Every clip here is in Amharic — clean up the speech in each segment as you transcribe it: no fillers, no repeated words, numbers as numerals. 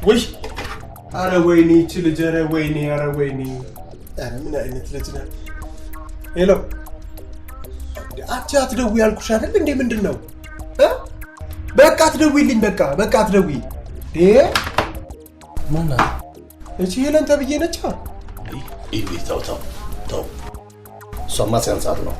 ወይ አረ ወይኔ እቺ ልጅ አረ ወይኔ አረ ወይኔ አረ ምን አይነት ልጅ ናት? ሄሎ አትደውይ ያልኩሽ አይደል እንዴ? ምንድነው? በቃ አትደውይልኝ። በቃ አትደውይ። ማና እቺ ሄለን ተብዬ ነች። ተው እሷማ ሲያንሳት ነው።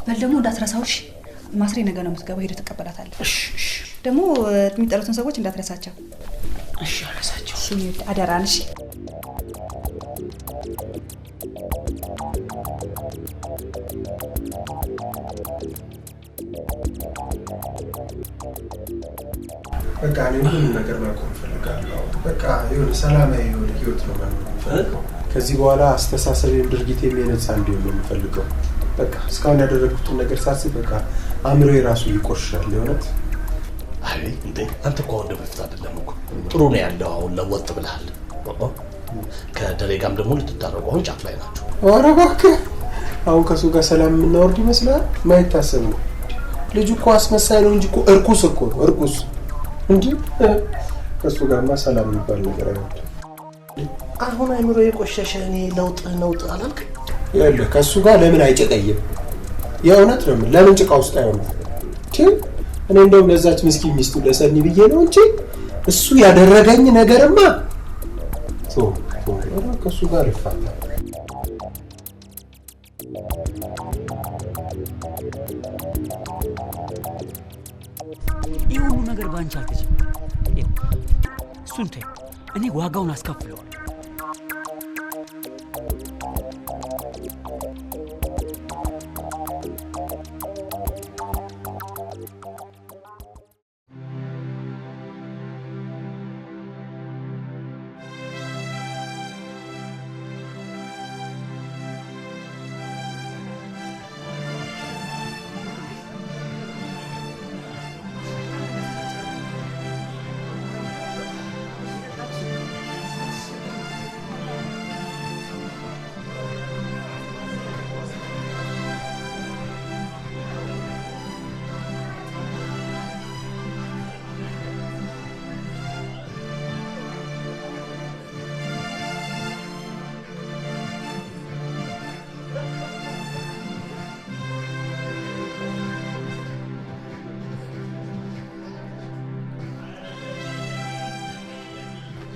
በልደሞ እንዳትረሳውሽ ማስሬ ነገ ነው የምትገባው። ሄደህ ትቀበላታለህ። እሺ ደግሞ የሚጠሩትን ሰዎች እንዳትረሳቸው። እሺ አልረሳቸው። እሺ አደራን። እሺ በቃ እኔ ምንም ነገር ማቆም ፈልጋለሁ። በቃ የሆነ ሰላማዊ የሆነ ህይወት ነው የምፈልገው። ከዚህ በኋላ አስተሳሰቤም ድርጊቴም የነጻ እንዲሆን ነው የምፈልገው። በቃ እስካሁን ያደረኩትን ነገር ሳስብ በቃ አእምሮዬ ራሱ ይቆርሻል። የሆነት አይ እንዴ አንተ እኮ እንደ በፊት አይደለም እኮ ጥሩ ነው ያለው። አሁን ለወጥ ብለሃል። ከደሬጋም ደግሞ ልትዳረቁ አሁን ጫፍ ላይ ናቸው። ኧረ እባክህ አሁን ከሱ ጋር ሰላም የምናወርድ ይመስላል? ማይታሰብ ነው። ልጁ እኮ አስመሳይ ነው እንጂ እኮ እርኩስ እኮ ነው። እርኩስ እንዴ ከሱ ጋርማ ሰላም የሚባል ነገር አይወጣም። አሁን አይምሮ የቆሸሸ እኔ ለውጥ አላልክ? ያለ ከሱ ጋር ለምን አይጨቀይም? የእውነት ነው ለምን ጭቃ ውስጥ አይሆንም? እኔ እንደውም ለዛች ምስኪን ሚስቱ ለሰኒ ብዬ ነው እንጂ እሱ ያደረገኝ ነገርማ ከሱ ጋር ይፋታ። ይሄ ሁሉ ነገር ባንቺ አልተጀመረም። እሱን ተይ፣ እኔ ዋጋውን አስከፍለዋለሁ።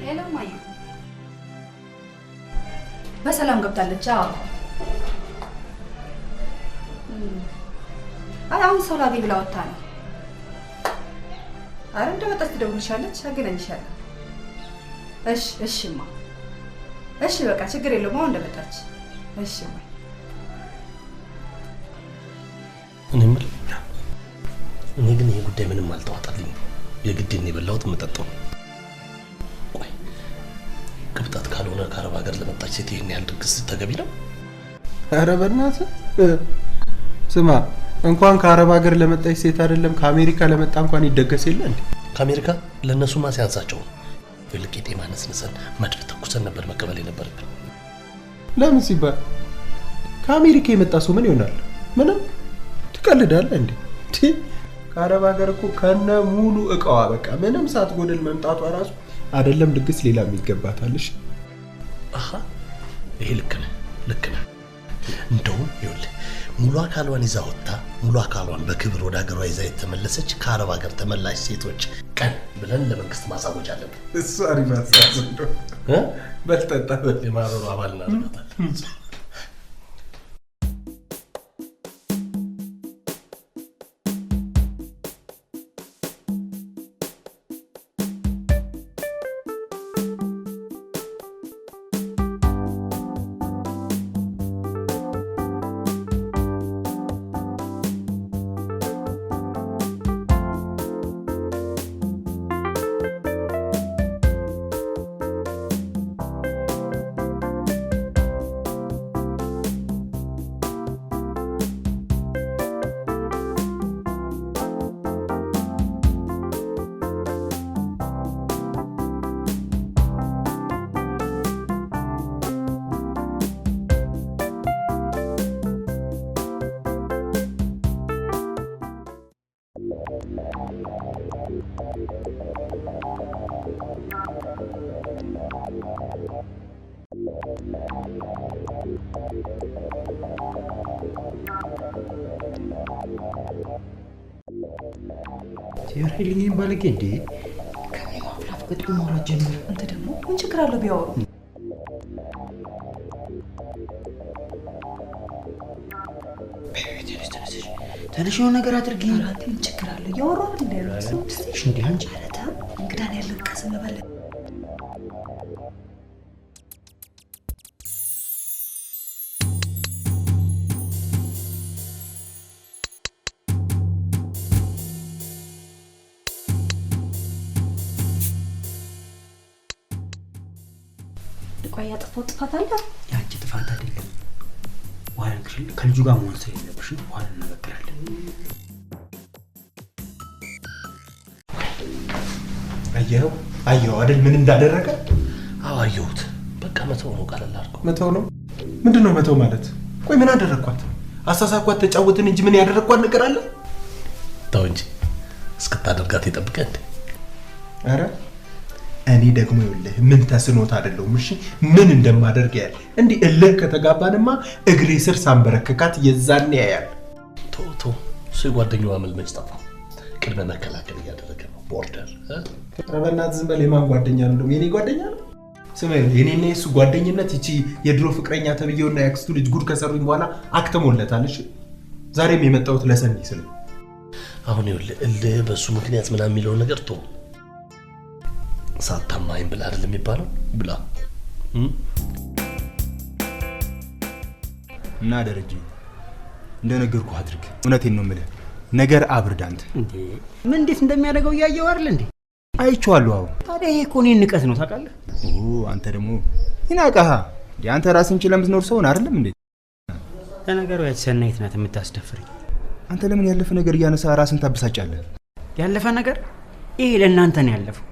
ሄሎ ማያ በሰላም ገብታለች? አዎ አሁን ሰው ላገኝ ብላ ወጣ ነው። አረ እንደመጣች ትደውልልሻለች፣ አገናኝሻለሁ። እሺማ እሺ በቃ ችግር የለውም። አሁን እንደመጣች እሺማ። እኔ ግን ይሄ ጉዳይ ምንም አልተዋጣልኝ። የግድ ነው የበላሁት የምጠጣው። ቆይ ቅብጣት ካልሆነ ከአረብ ሀገር ለመጣች ሴት ይሄን ያህል ድግስ ተገቢ ነው? ኧረ በእናትህ ስማ፣ እንኳን ከአረብ ሀገር ለመጣች ሴት አይደለም ከአሜሪካ ለመጣ እንኳን ይደገስ የለ እንዴ? ከአሜሪካ ለነሱማ ሲያንሳቸው ፍልቂጤ ማነስነሰን መድፍ ተኩሰን ነበር መቀበል የነበረብን። ለምን ሲባል ከአሜሪካ የመጣ ሰው ምን ይሆናል? ምንም ትቀልዳለህ እንዴ? ከአረብ ሀገር እኮ ከነ ሙሉ እቃዋ በቃ ምንም ሳትጎድል መምጣቷ ራሱ አይደለም ድግስ ሌላም ይገባታልሽ። አሃ ይሄ ልክ ነህ። እንደውም ይኸውልህ ሙሉ አካሏን ይዛ ወጣ ሙሉ አካሏን በክብር ወደ ሀገሯ ይዛ የተመለሰች ከአረብ ሀገር ተመላሽ ሴቶች ቀን ብለን ለመንግስት ማሳወጅ አለብን። እሱ አሪፍ ሀሳብ ነው። በልጠጣ የማህበሩ አባል እናደርጋታለን። ሲያርልኝ ባለጌ እንዴ ከኔ ማፍላት ገጥሞ ማውራት ጀመረ። አንተ ደግሞ ምን ችግር አለው ቢያወሩ? ተነሽ የሆነ ነገር አድርጊ። አንተ ምን ችግር አለው? እያወሩ አይደል ያሉት? እንዴ አንቺ አለታ እንግዳ ነው ያለው። ቀስም በለ ቆይ ያጠፋው ጥፋት አለ? ያንቺ ጥፋት አይደለም። ዋላ ከልጁ ጋር መሆን ስለሌለብሽ ዋላ እንነጋገራለን። አየኸው አይደል ምን እንዳደረገ? አዎ አየሁት። በቃ መተው ነው፣ ቀለል አድርገው መተው ነው። ምንድነው መተው ማለት? ቆይ ምን አደረኳት? አሳሳኳት፣ ተጫወትን እንጂ ምን ያደረኳት ነገር አለ? ተው እንጂ እስክታደርጋት ይጠብቀህ እንዴ? አረ እኔ ደግሞ ይኸውልህ ምን ተስኖት አይደለም እሺ ምን እንደማደርግ ያለ እንዲህ እልህ ከተጋባንማ እግሬ ስር ሳንበረከካት የዛኔ ያያል። ቶ እሱ ጓደኛው አመልመጭ ጠፋ። ቅድመ መከላከል እያደረገ ነው። ቦርደር ረበናት ዝም በል። የማን ጓደኛ ነው? የኔ ጓደኛ ነው። ስማ የኔና የሱ ጓደኝነት እቺ የድሮ ፍቅረኛ ተብየውና ያክስቱ ልጅ ጉድ ከሰሩኝ በኋላ አክተሞለታል። እሺ ዛሬም የመጣሁት ለሰኒ ስለ አሁን ይኸውልህ እልህ በሱ ምክንያት ምናምን የሚለው ነገር ቶ ሳታማኝ ብላ አይደለም የሚባለው ብላ እና ደረጀ እንደነገርኩ አድርግ። እውነቴን ነው የምልህ። ነገር አብርድ አንተ እንዴ ምን እንዴት እንደሚያደርገው ያያየው አይደል እንዴ? አይቼዋለሁ። አዎ ታዲያ ይሄ እኮ እኔን ንቀት ነው ታውቃለህ? አንተ ደግሞ ይናቃህ እንዴ? አንተ ራስን ችለህ የምትኖር ሰው ነህ አይደለም እንዴ? ለነገሩ ያቺ ሰናይት ናት የምታስደፍረኝ። አንተ ለምን ያለፈ ነገር እያነሳ ራስን ታበሳጫለህ? ያለፈ ነገር ይሄ ለእናንተ ነው ያለፈው።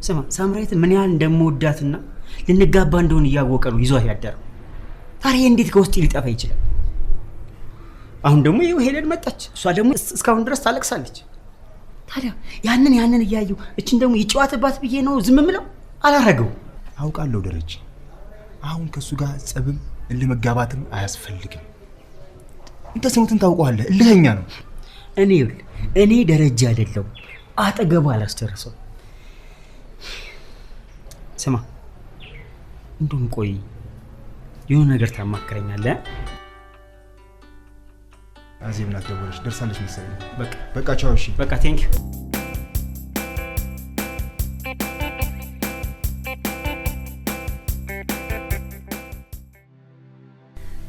ስማ ሳምራዊት ምን ያህል እንደምወዳትና ልንጋባ እንደሆነ እያወቀ ነው ይዟት ያደረው። ታዲያ እንዴት ከውስጥ ሊጠፋ ይችላል? አሁን ደግሞ ይሄው ሄለን መጣች። እሷ ደግሞ እስካሁን ድረስ ታለቅሳለች። ታዲያ ያንን እያየው እችን ደግሞ ይጫወትባት ብዬ ነው ዝም ምለው? አላረገው። አውቃለሁ ደረጀ። አሁን ከሱ ጋር ጸብም ለመጋባትም አያስፈልግም። እንተሰሙትን ታውቀዋለህ። እልህኛ ነው። እኔ ደረጃ አይደለም አጠገቡ አላስጨርሰው። ስማ እንደውም ቆይ የሆነ ነገር ታማክረኛለህ? አዜብ ናት ደወለች። ደርሳለች መሰለኝ። በቃ ቻው። እሺ በቃ ቴንክ ዩ።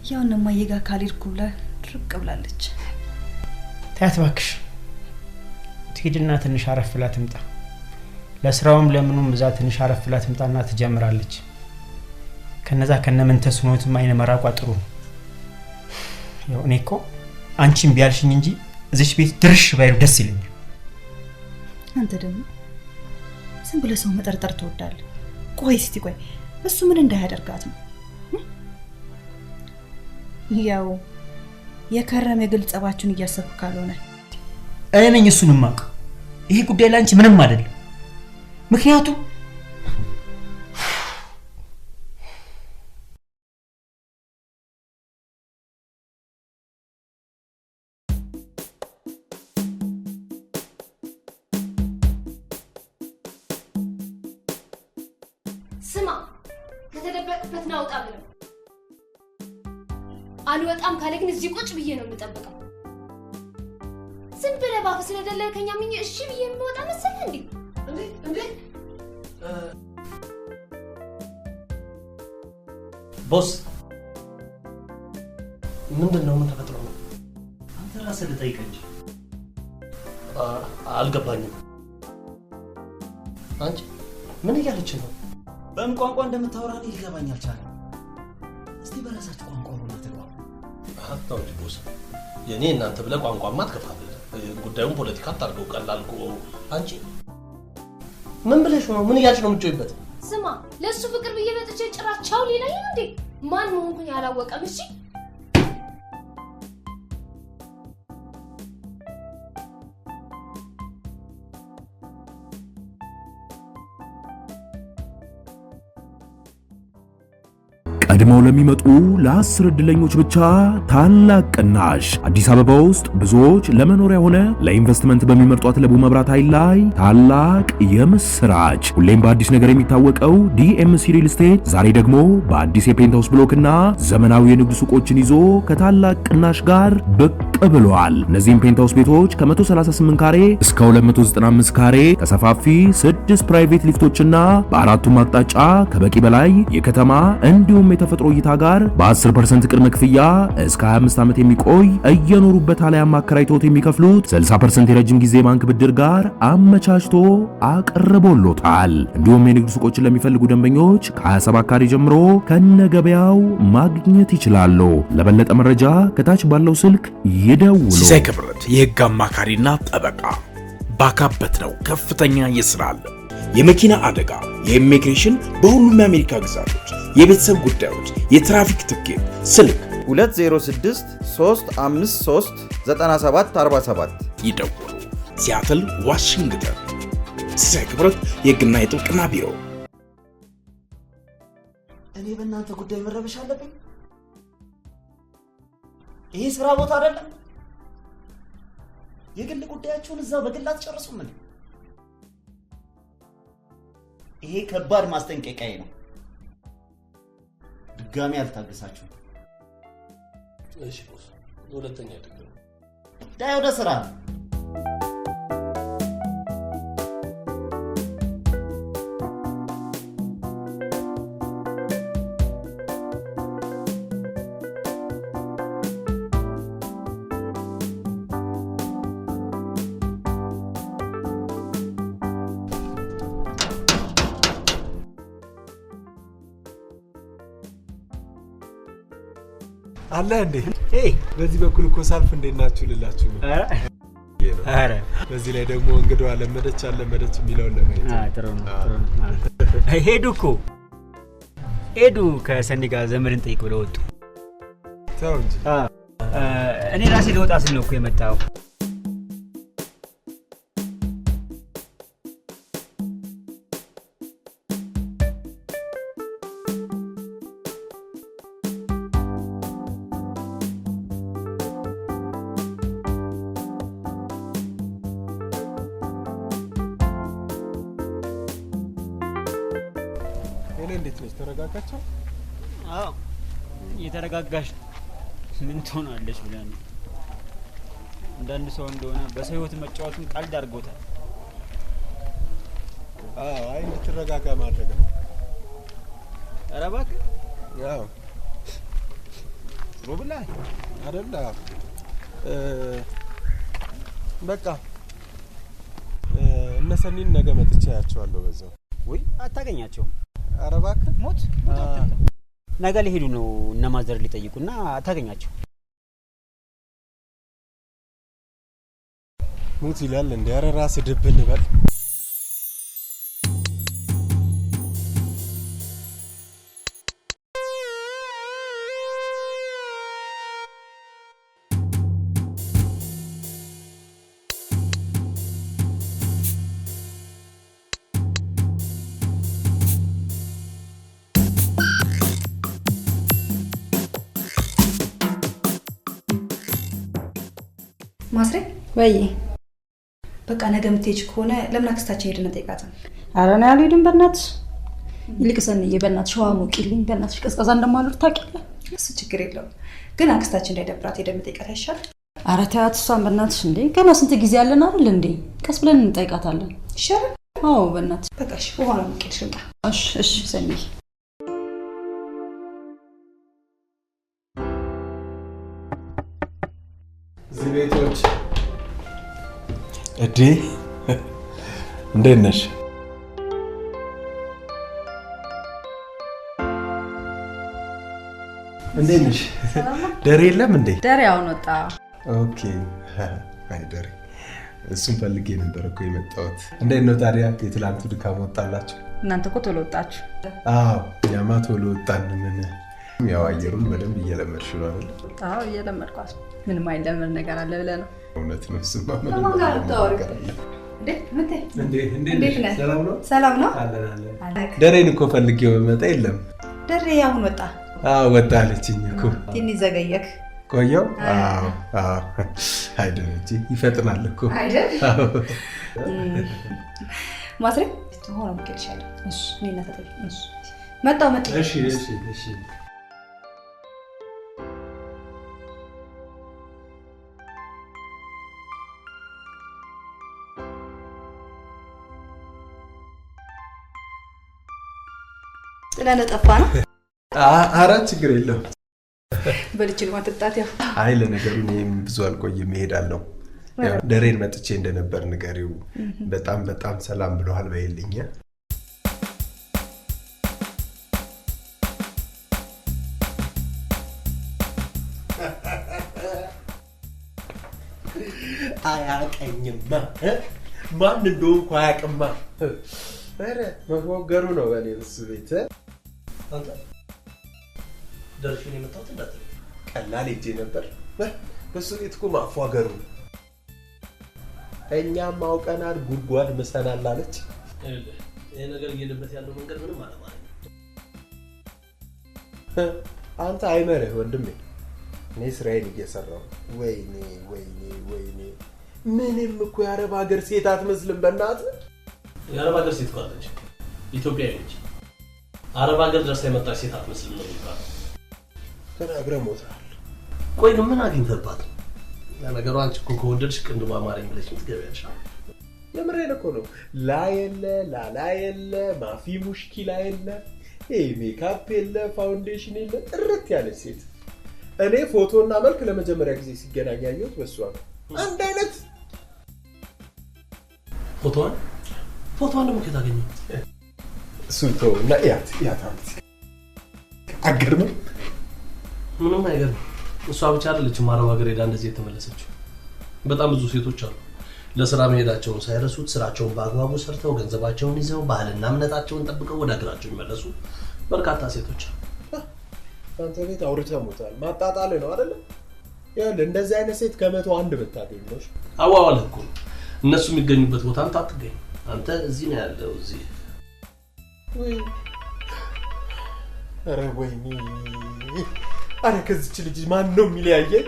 ያው እማዬ ጋር ካልሄድኩ ብላ ድርቅ ብላለች። ታያት እባክሽ። ትሄድና ትንሽ አረፍ ብላ ትምጣ። ለስራውም ለምኑም እዛ ትንሽ አረፍ ብላ ትምጣና ትጀምራለች። ከነዛ ከነምን ተስኖትም አይነ መራቋ ጥሩ ነው። ያው እኔ እኮ አንቺም ቢያልሽኝ እንጂ እዚች ቤት ድርሽ ባይሉ ደስ ይለኛል። አንተ ደግሞ ዝም ብለህ ሰው መጠርጠር ትወዳለህ። ቆይ እሱ ምን እንዳያደርጋት ነው? ያው የከረመ የግል ጸባችሁን እያሰብክ ካልሆነ እኔ ነኝ እሱን የማውቀው። ይሄ ጉዳይ ላንቺ ምንም አይደለም። ምክንያቱም ስማ ከተደበቅበት ናውጣ ብለው አልወጣም ካለ ግን እዚህ ቁጭ ብዬ ነው የምጠብቀው። ዝም ብለህ ባፍ ስለደለልከኛ ምን እሺ ብዬ የምወጣ መሰለህ እንዴ? እንዴ ቦስ ምንድነው? ምን ተፈጥሮ ነው? አንተ ራስህ ልጠይቅ እንጂ አልገባኝም። አንቺ ምን እያለች ነው? በምን ቋንቋ እንደምታወራ ሊገባኝ አልቻለም። እስቲ በራሳችሁ ቋንቋ ነው ተግባቡ። አታው ቦስ የኔ እናንተ ብለህ ቋንቋማ አትከፋፍል። ጉዳዩን ፖለቲካ አታርገው። ቀላል እኮ አንቺ ምን ብለሽ ነው? ምን እያልሽ ነው የምትጮይበት? ስማ ለሱ ፍቅር ብዬ መጥቼ ጭራቻው ሊለኝ እንዴ? ማን መሆንኩኝ ያላወቀም። እሺ ቀድመው ለሚመጡ ለ10 ዕድለኞች ብቻ ታላቅ ቅናሽ። አዲስ አበባ ውስጥ ብዙዎች ለመኖሪያ ሆነ ለኢንቨስትመንት በሚመርጧት ለቡ መብራት ኃይል ላይ ታላቅ የምስራች። ሁሌም በአዲስ ነገር የሚታወቀው ዲኤምሲ ሪል ስቴት ዛሬ ደግሞ በአዲስ የፔንታውስ ብሎክና ዘመናዊ የንግድ ሱቆችን ይዞ ከታላቅ ቅናሽ ጋር ብቅ ብሏል። እነዚህም ፔንታውስ ቤቶች ከ138 ካሬ እስከ 295 ካሬ ከሰፋፊ 6 ፕራይቬት ሊፍቶችና በአራቱም አቅጣጫ ከበቂ በላይ የከተማ እንዲሁም የተፈጥሮ እይታ ጋር በ10% ቅድመ ክፍያ እስከ 25 ዓመት የሚቆይ እየኖሩበት አለያም አከራይቶት የሚከፍሉት 60% የረጅም ጊዜ ባንክ ብድር ጋር አመቻችቶ አቅርቦሎታል። እንዲሁም የንግድ ሱቆችን ለሚፈልጉ ደንበኞች ከ27 ካሬ ጀምሮ ከነገበያው ማግኘት ይችላሉ። ለበለጠ መረጃ ከታች ባለው ስልክ ይደውሉ። ሲሳይ ክብረት የህግ አማካሪና ጠበቃ ባካበት ነው። ከፍተኛ የስራ አለ። የመኪና አደጋ፣ የኢሚግሬሽን፣ በሁሉም የአሜሪካ ግዛቶች የቤተሰብ ጉዳዮች፣ የትራፊክ ትኬት። ስልክ 206-353-9747 ይደውሉ። ሲያትል ዋሽንግተን። ሲሳይ ክብረት የህግና የጥብቅና ቢሮ። እኔ በእናንተ ጉዳይ መረበሽ አለብኝ? ይሄ ስራ ቦታ አይደለም? የግል ጉዳያችሁን እዛው በግል አትጨርሱም እንዴ? ይሄ ከባድ ማስጠንቀቂያ ነው። ድጋሚ አልታገሳችሁም። እሺ ቦስ፣ ሁለተኛ ደግሞ ዳይ ወደ ስራ። አለ እንዴ? በዚህ በኩል እኮ ሳልፍ እንዴት ናችሁ ልላችሁ ነው። አረ በዚህ ላይ ደግሞ እንግዳው አለመደች የሚለውን ለማየት ጥሩ ነው። ሄዱ ከሰኒ ጋር ዘመድን ጠይቅ ብለው ወጡ። ተው እንጂ። እኔ ራሴ ልወጣ ስል ነው እኮ የመጣው። እንዴት ነች? ተረጋጋቸው? አዎ እየተረጋጋሽ ምን ትሆናለች ብለህ ነው። አንዳንድ ሰው እንደሆነ በሰው ህይወት መጫወቱን ቀልድ አድርጎታል። አይ እንድትረጋጋ ማድረግ ነው። ኧረ እባክህ። አዎ ጥሩ ብለህ አይደል? በቃ እነ ሰኒን ነገ መጥቼ አያቸዋለሁ። በዛው ወይ አታገኛቸውም? ኧረ እባክህ ሞት ነገ ሊሄዱ ነው እነ ማዘር ሊጠይቁና አታገኛቸው። ሙት ይላል እንዴ? ኧረ ራስህ ድብን በል። ማስሬ ወይ በቃ ነገ የምትሄጂ ከሆነ ለምን አክስታችን ሄደን እንጠይቃለን? ኧረ ነው ያልሄድን በእናትሽ። ይልቅ ሰንዬ በእናትሽ ውሃ ሞቂልኝ በእናትሽ፣ ቀዝቀዛ እንደማልወድ ታውቂያለሽ። እሱ ችግር የለውም ግን አክስታችን እንዳይደብራት ሄደን እንጠይቃት አይሻል? ኧረ ተያት እሷን በእናትሽ። እንዴ ገና ስንት ጊዜ ያለን አይደል እንዴ? ቀስ ብለን እንጠይቃታለን ይሻላል። አዎ በእናትሽ። በቃ እሺ ውሃ ነው ሞቂልሽ። እሺ ሰንዬ። ቤቶች እዴ እንዴት ነሽ? እንዴት ነሽ? ደሬ የለም እንዴ? ደሬ አሁን ወጣ። ኦኬ። አይ ደሬ እሱን ፈልጌ ነበር እኮ የመጣሁት። እንዴት ነው ታዲያ የትላንቱ ድካም ወጣላችሁ? እናንተ እኮ ቶሎ ወጣችሁ። አዎ እኛማ ቶሎ ወጣን። ምን ያው አየሩን በደንብ እየለመድሽ ነው አይደል? አዎ እየለመድኳት። ምንም አይለመድ ነገር አለ ብለህ ነው? እውነት ነው። ስማ ምን ሰላም ነው? ደሬን እኮ ፈልጌው በመጣ የለም። ደሬ አሁን ወጣ። ወጣለችኝ እኮ ትንሽ ዘገየክ። ቆየው? አይደል እንጂ ይፈጥናል እኮ አይደል? ማስሬ ሆኖ ምክልሻለ። እሺ እኔና ተጠቂ እሺ መጣው። እሺ እሺ እሺ ስለነጠፋ ነው። ኧረ ችግር የለውም። በልችል ማጥጣት ያው አይ ለነገሩ እኔም ብዙ አልቆይም እሄዳለሁ። ያው ደሬን መጥቼ እንደነበር ንገሪው። በጣም በጣም ሰላም ብለዋል በይልኝ። አያቀኝማ ማን እንደሆንኩ አያቅማ። ኧረ መፎገሩ ነው በኔ እሱ ቤት። አንተ ደርሼ ነው የመጣሁት እንዳትል ቀላል ሄጄ ነበር። በሱ ቤት እኮ ማፏገሩ ነው። እኛም አውቀናል ጉድጓድ ምሰናል አለች። ይሄ ነገር እየሄደበት ያለው መንገድ ምንም አለ ማለት አንተ አይመርህ ወንድሜ። እኔ ስራዬን እየሰራሁ ወይኔ ወይኔ ወይኔ ምንም እኮ የአረብ ሀገር ሴት አትመስልም። በእናትህ የአረብ ሀገር ሴት ካለች ኢትዮጵያዊ ነች። አረብ ሀገር ደርሳ የመጣች ሴት አትመስልም ነው የሚባለው። ተናግረህ ሞታል። ቆይ ግን ምን አግኝተባት? ለነገሩ አንቺ እኮ ከወደድሽ ቅንድቧ አማረኝ ብለሽ የምትገቢያለሽ። የምሬን እኮ ነው። ላየለ ላላየለ ማፊ ሙሽኪላ የለ ሜካፕ የለ ፋውንዴሽን የለ ጥርት ያለች ሴት። እኔ ፎቶና መልክ ለመጀመሪያ ጊዜ ሲገናኝ ያየሁት በሷ ነው። አንድ አይነት ፎቶዋን ደግሞ ከየት አገኘው? እሱን ተውና እያት አንተ አገርም። ምንም አይገርም። እሷ ብቻ አይደለችም አረብ ሀገር ሄዳ እንደዚህ የተመለሰችው። በጣም ብዙ ሴቶች አሉ ለስራ መሄዳቸውን ሳይረሱት ስራቸውን በአግባቡ ሰርተው ገንዘባቸውን ይዘው ባህልና እምነታቸውን ጠብቀው ወደ ሀገራቸው የሚመለሱ በርካታ ሴቶች አሉ። አንተ ቤት አውርተህ ሞታል። ማጣጣል ነው አይደል? ይኸውልህ እንደዚህ አይነት ሴት ከመቶ አንድ ብታገኝ ነው። አዋዋል እኮ እነሱ የሚገኙበት ቦታ አንተ አትገኝ። አንተ እዚህ ነው ያለው እዚህ። ኧረ ወይኔ! ኧረ ከዚች ልጅ ማን ነው የሚለያየኝ?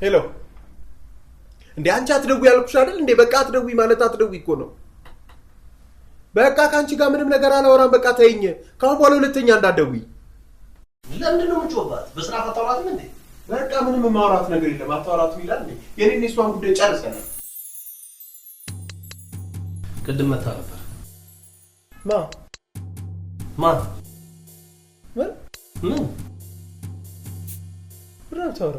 ሄሎ እንዴ አንቺ አትደውይ ያልኩሽ አይደል እንዴ? በቃ አትደውይ ማለት አትደውይ እኮ ነው። በቃ ካንቺ ጋር ምንም ነገር አላወራም። በቃ ተይኝ። ካሁን በኋላ ሁለተኛ እንዳትደውይ። ለምንድን ነው የምትጮባት? በስራ አታወራትም እንዴ? በቃ ምንም ማውራት ነገር የለም። አታወራቱ ይላል እንዴ? የኔን እሷን ጉዳይ ጨርሰናል። ቅድም መታ ነበር። ማ ምን ብራው ታውራ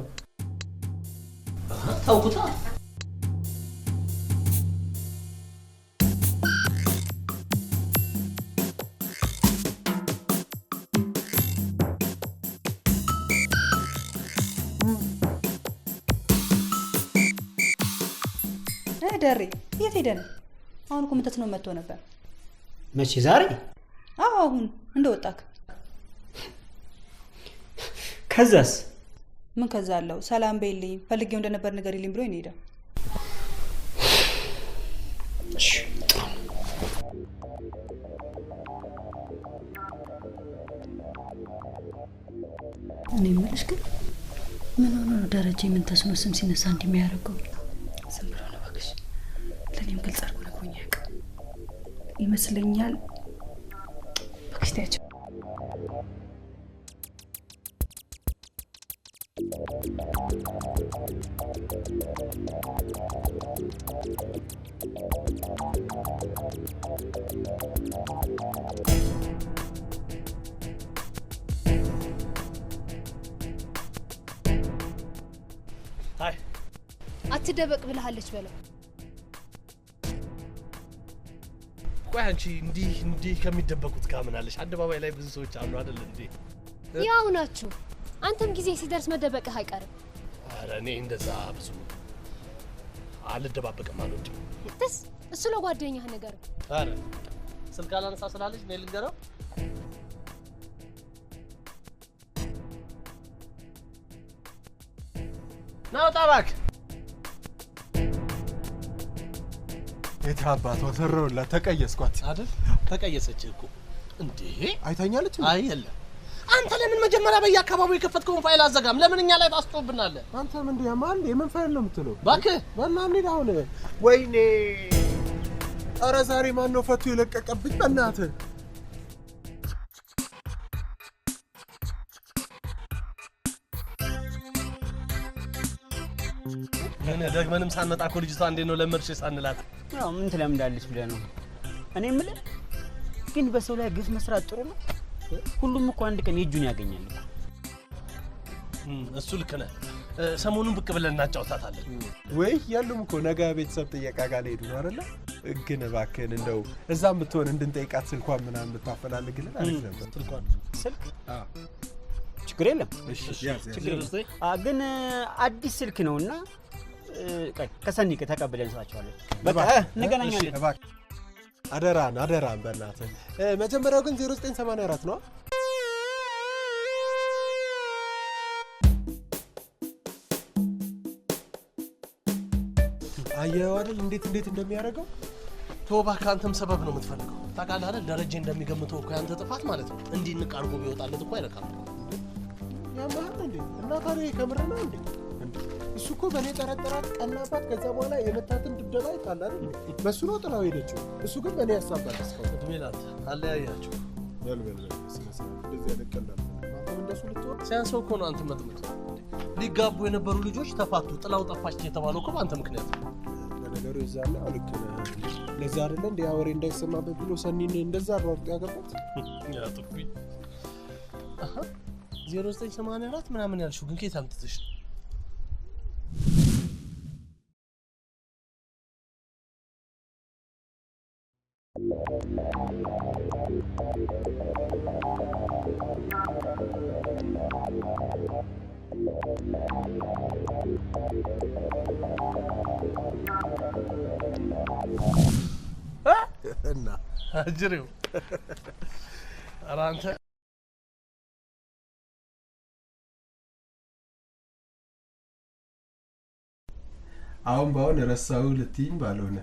ታውቁታ? ደሬ የት ሄደ ነው? አሁን እኮ ምንተት ነው መጥቶ ነበር። መቼ? ዛሬ? አዎ አሁን እንደወጣክ። ከዛስ? ምን ከዛ አለው? ሰላም በይልኝ ፈልጌው እንደነበር ንገሪልኝ ብሎ ይሄዳል። እሺ እኔ የምልሽ ግን ምን ሆኖ ነው ደረጀ ምን ተስኖ ስም ሲነሳ እንደሚያደርገው? ዝም ብሎ ነው እባክሽ። ለኔም ግልጽ አድርጎ ነግሮኝ ያውቃል ይመስለኛል። በክስቲያቸው አይ አትደበቅ ብለሃለች በለው። ቆይ አንቺ እንዲህ ከሚደበቁት ጋር ምን አለሽ? አደባባይ ላይ ብዙ ሰዎች አሉ አይደል እንዴ? ያው ናችሁ። አንተም ጊዜ ሲደርስ መደበቅህ አይቀርም። ኧረ እኔ እንደዛ ብዙ አልደባበቅም አልወድም። ደስ እሱ ለጓደኛህ ነገር። ኧረ ስልክ አላነሳ ስላለች እኔ ልንገረው። ናው ታባክ የታባቷ ሰራውላት ተቀየስኳት አይደል? ተቀየሰች እኮ እንዴ አይታኛለች? አይ የለም። አንተ ለምን መጀመሪያ በየአካባቢው የከፈትከውን ፋይል አዘጋም? ለምን እኛ ላይ ታስጦብናለህ? አንተ ምን ያማል? የምን ፋይል ነው የምትለው? እባክህ በእናትህ አሁን ወይኔ! ኧረ ዛሬ ማን ነው ፈቱ የለቀቀብኝ? በእናትህ ምን ደግመንም ሳንመጣ እኮ ልጅቷ እንዴት ነው ለመርሽ ሳንላት? ያው ምን ትለምዳለች ብለህ ነው። እኔ የምልህ ግን በሰው ላይ ግፍ መስራት ጥሩ ነው? ሁሉም እኮ አንድ ቀን የእጁን ያገኛል እኮ። እሱ ልክ ነህ። ሰሞኑን ብቅ ብለን እናጫውታታለን። ወይ ያሉም እኮ ነገ ቤተሰብ ጥየቃ ጋር ሄዱ ነው አይደለ? ግን እባክህን እንደው እዛም ብትሆን እንድንጠይቃት ስልኳን ምናምን ብታፈላልግልን አሪፍ ነበር። ስልክ? አዎ ችግር የለም። እሺ ችግር የለም። ግን አዲስ ስልክ ነውና ከሰኒ ተቀብለን እንሰጣቸዋለን። በቃ እንገናኛለን። አደራን በእናትህ። መጀመሪያው ግን 0984 ነው። አየኸው አይደል እንዴት እንደሚያደርገው? ተው እባክህ፣ አንተም ሰበብ ነው የምትፈልገው። ታውቃለህ አይደል ደረጀ እንደሚገምተው እኮ ያንተ ጥፋት ማለት ነው። እንዲህ ንቃርጎ ቢወጣለት እኮ አይረካም። ያማህል እንዴ? እና ታዲያ ከምር ነው እንዴ? እሱ እኮ በእኔ ጠረጠራት ቀናባት። ከዛ በኋላ የመታትን ድብደባ ይታል አይደል? በሱ ነው ጥላው ሄደችው። እሱ ግን በእኔ ያሳባል። እስካሁን እድሜ ላንተ አለያያችሁ። በል እንደዚህ ያለቀላል። አንተም እንደሱ ልትሆን ሲያንሰው እኮ ነው አንተ መጥመጥ። ሊጋቡ የነበሩ ልጆች ተፋቱ፣ ጥላው ጠፋች የተባለው እኮ በአንተ ምክንያት ነው። ለነገሩ ይዛለ ልክ ነህ። ለዛ አይደለ እንደ አወሬ እንዳይሰማበት ብሎ ሰኒን እንደዛ አሯርጦ ያገባት። ያ ጥፊ 0984 ምናምን ያልሽው ግን ከየት አምጥተሽ ነው? እና አጅሬው ኧረ አንተ አሁን ባሁን ረሳው ልትይኝ ባልሆነ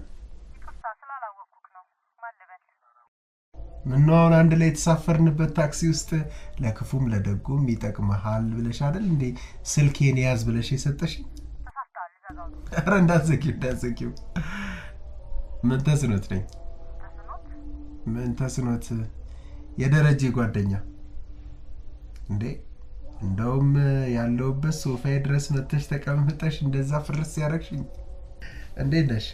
ምነው አሁን አንድ ላይ የተሳፈርንበት ታክሲ ውስጥ ለክፉም ለደጉም ይጠቅመሃል ብለሽ አይደል እንዴ ስልኬን ያዝ ብለሽ የሰጠሽኝ? ኧረ እንዳትዘጊው። ምን ተስኖት ነኝ? ምን ተስኖት? የደረጀ ጓደኛ እንዴ? እንደውም ያለውበት ሶፋዬ ድረስ መጥተሽ ተቀምጠሽ እንደዛ ፍርስ ያደረግሽኝ። እንዴት ነሽ?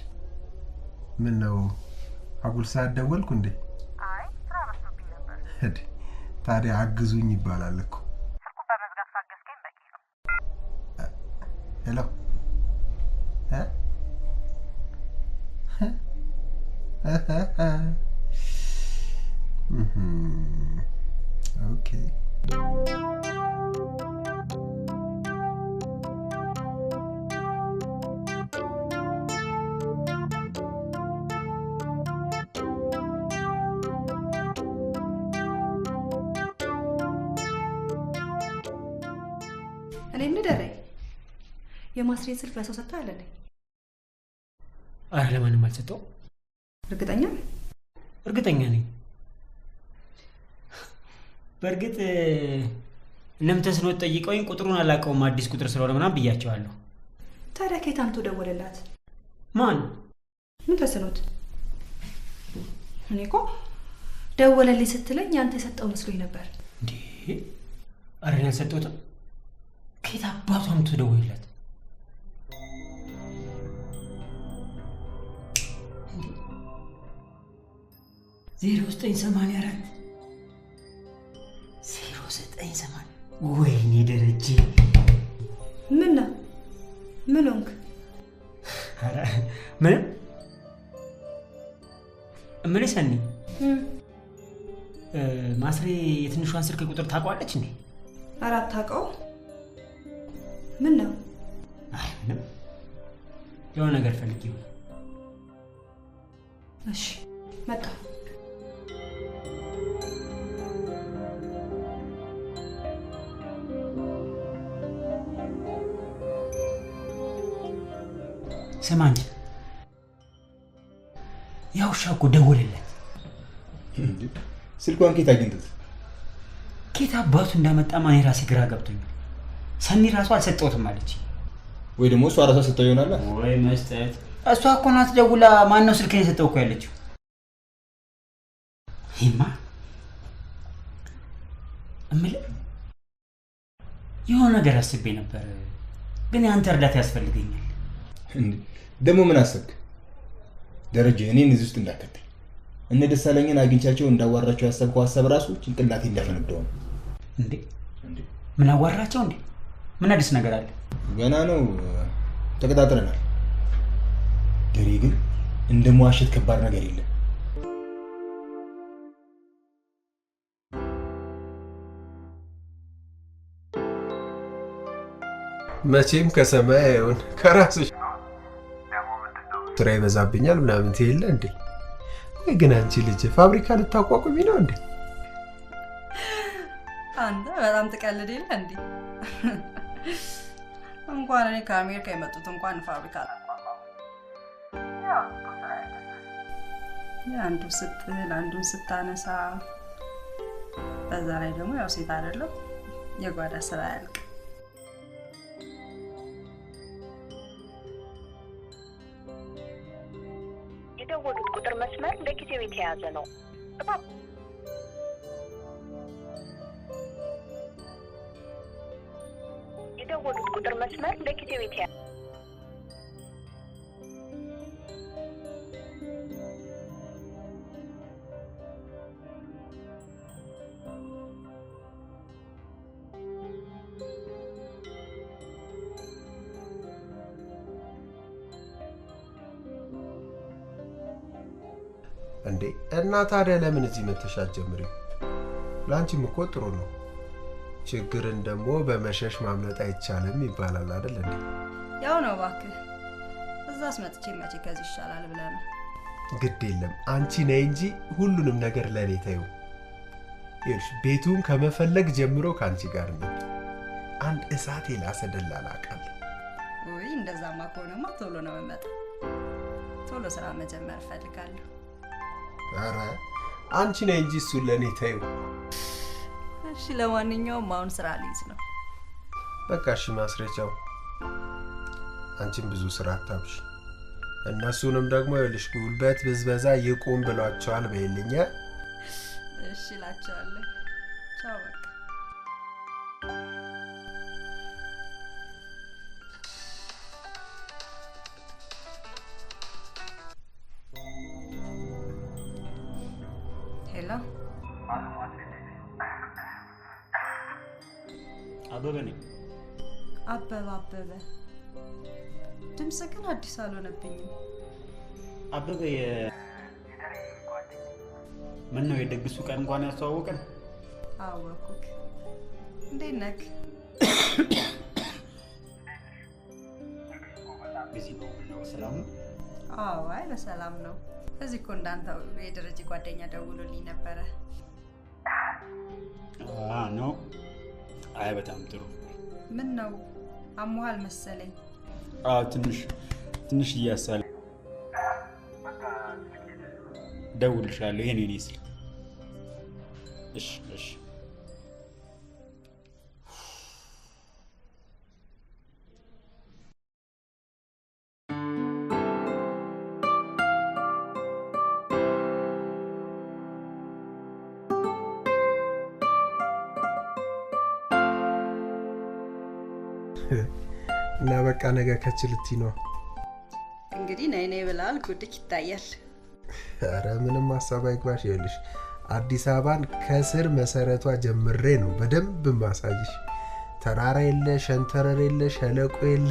ምን ነው አጉል ሰዓት ደወልኩ እንዴ? አይ ስራ በዝቶብኝ ነበር። ታዲያ አግዙኝ ይባላል እኮ። ስልኩ በመዝጋት ሳገዝከኝ በቂ ነው። ሄሎ ኦኬ እኔ እንደረይ የማስሬት ስልክ ለሰው ሰጥተህ አለኝ? አረ ለማንም አልሰጠው። እርግጠኛ ነኝ። በእርግጥ እነም ተስኖት ጠይቀውኝ ቁጥሩን አላውቀውም አዲስ ቁጥር ስለሆነ ምናምን ብያቸዋለሁ። ታዲያ ከየት አምጥቶ ደወለላት? ማን? ምን ተስኖት? እኔ እኮ ደወለልኝ ስትለኝ ያንተ የሰጠው መስሎኝ ነበር። እንዴ አረ ያልሰጠሁትም። ከየት አባቱ አምጥቶ ደወለላት? 0984 ወይኔ ደረጀ ምን ሆንክ? ኧረ ምንም እምልህ ሰኒ ማስሬ የትንሿን ስልክ ቁጥር ታውቀዋለች እንዴ? ኧረ አታውቀውም። ምን ነው? አይ ምንም የሆነ ነገር ፈልጌ ነው። እሺ መጣ። ስማኝ ያው ሻኮ ደወለለት። ስልኳን ኬት አግኝተት? ኬት አባቱ እንዳመጣ ማን ራሴ ግራ ገብቶኛል። ሰኒ ራሱ አልሰጠውትም አለች። ወይ ደግሞ እሷ ራሷ ሰጠው ይሆናል። ወይ መስጠት እሷ እኮ ናት ደውላ ማን ነው ስልኬን የሰጠው እኮ ያለችው። ይማ እምልህ የሆነ ነገር አስቤ ነበር፣ ግን ያንተ እርዳታ ያስፈልገኛል። ደግሞ ምን አሰብክ? ደረጀ እኔን እዚህ ውስጥ እንዳከተኝ እነ ደሳለኝን አግኝቻቸው እንዳዋራቸው ያሰብከው ሀሳብ ራሱ ጭንቅላቴ እንዳፈነዳው ነው። እንዴ ምን አዋራቸው እንዴ? ምን አዲስ ነገር አለ? ገና ነው፣ ተቀጣጥረናል። ደሬ ግን እንደማዋሸት ከባድ ነገር የለም። መቼም ከሰማይ አይሆን ከራስሽ ስራ ይበዛብኛል ምናምን ትይለ እንዴ? ወይ ግን አንቺ ልጅ ፋብሪካ ልታቋቁሚ ነው እንዴ? አንተ በጣም ትቀልድ የለ እንዴ? እንኳን እኔ ከአሜሪካ የመጡት እንኳን ፋብሪካ አንዱ ስትል አንዱን ስታነሳ፣ በዛ ላይ ደግሞ ያው ሴት አይደለም የጓዳ ስራ ያልቅ። የደወሉት ቁጥር መስመር ለጊዜው የተያዘ ነው። የደወሉት ቁጥር መስመር ለጊዜው የተያዘ እንዴ? እና ታዲያ ለምን እዚህ መተሽ አትጀምሪው? ላንቺም እኮ ጥሩ ነው። ችግርን ደግሞ በመሸሽ ማምለጥ አይቻልም ይባላል አይደል እንዴ? ያው ነው እባክህ። እዛስ መጥቼ መቼ ከዚህ ይሻላል ብለህ ነው? ግድ የለም አንቺ ነይ እንጂ ሁሉንም ነገር ለኔ ተይው። ይልሽ ቤቱን ከመፈለግ ጀምሮ ካንቺ ጋር ነው። አንድ እሳት የላሰ ደላላ አውቃለሁ። ወይ እንደዛማ ከሆነማ ቶሎ ነው የምመጣው። ቶሎ ስራ መጀመር እፈልጋለሁ። ኧረ አንቺ ነይ እንጂ እሱን ለኔ ተይው። እሺ ለማንኛውም አሁን ስራ ልይዝ ነው። በቃ እሺ ማስረጃው። አንቺም ብዙ ስራ አታብሽ። እነሱንም ደግሞ ይልሽ ጉልበት ብዝበዛ ይቁም ብሏቸዋል በይልኛ። እሺ እላቸዋለሁ። ቻው በቃ። ሄሎ አበበ ነኝ። አበበ ድምጽ ግን አዲስ አልሆነብኝም። አበበ ምን ነው የደግሱ ቀን እንኳን ያስተዋወቀን? አወኩክ። እንዴት ነህ? ሰላም ነው? አዎ አይ በሰላም ነው። እዚህ እኮ እንዳንተው የደረጀ ጓደኛ ደውሎልኝ ነበረ። ነው? አይ በጣም ጥሩ። ምን ነው አሞሃል መሰለኝ? ትንሽ እያሳለ ደውልሻለሁ። ይሄን እኔ ስልክ። እሺ እና በቃ ነገ ከችልቲ ነው እንግዲህ ነይ ብላል። ጉድክ ይታያል። ኧረ ምንም ሀሳብ አይግባሽ። ይኸውልሽ አዲስ አበባን ከስር መሰረቷ ጀምሬ ነው በደንብ ማሳይሽ። ተራራ የለ፣ ሸንተረር የለ፣ ሸለቆ የለ።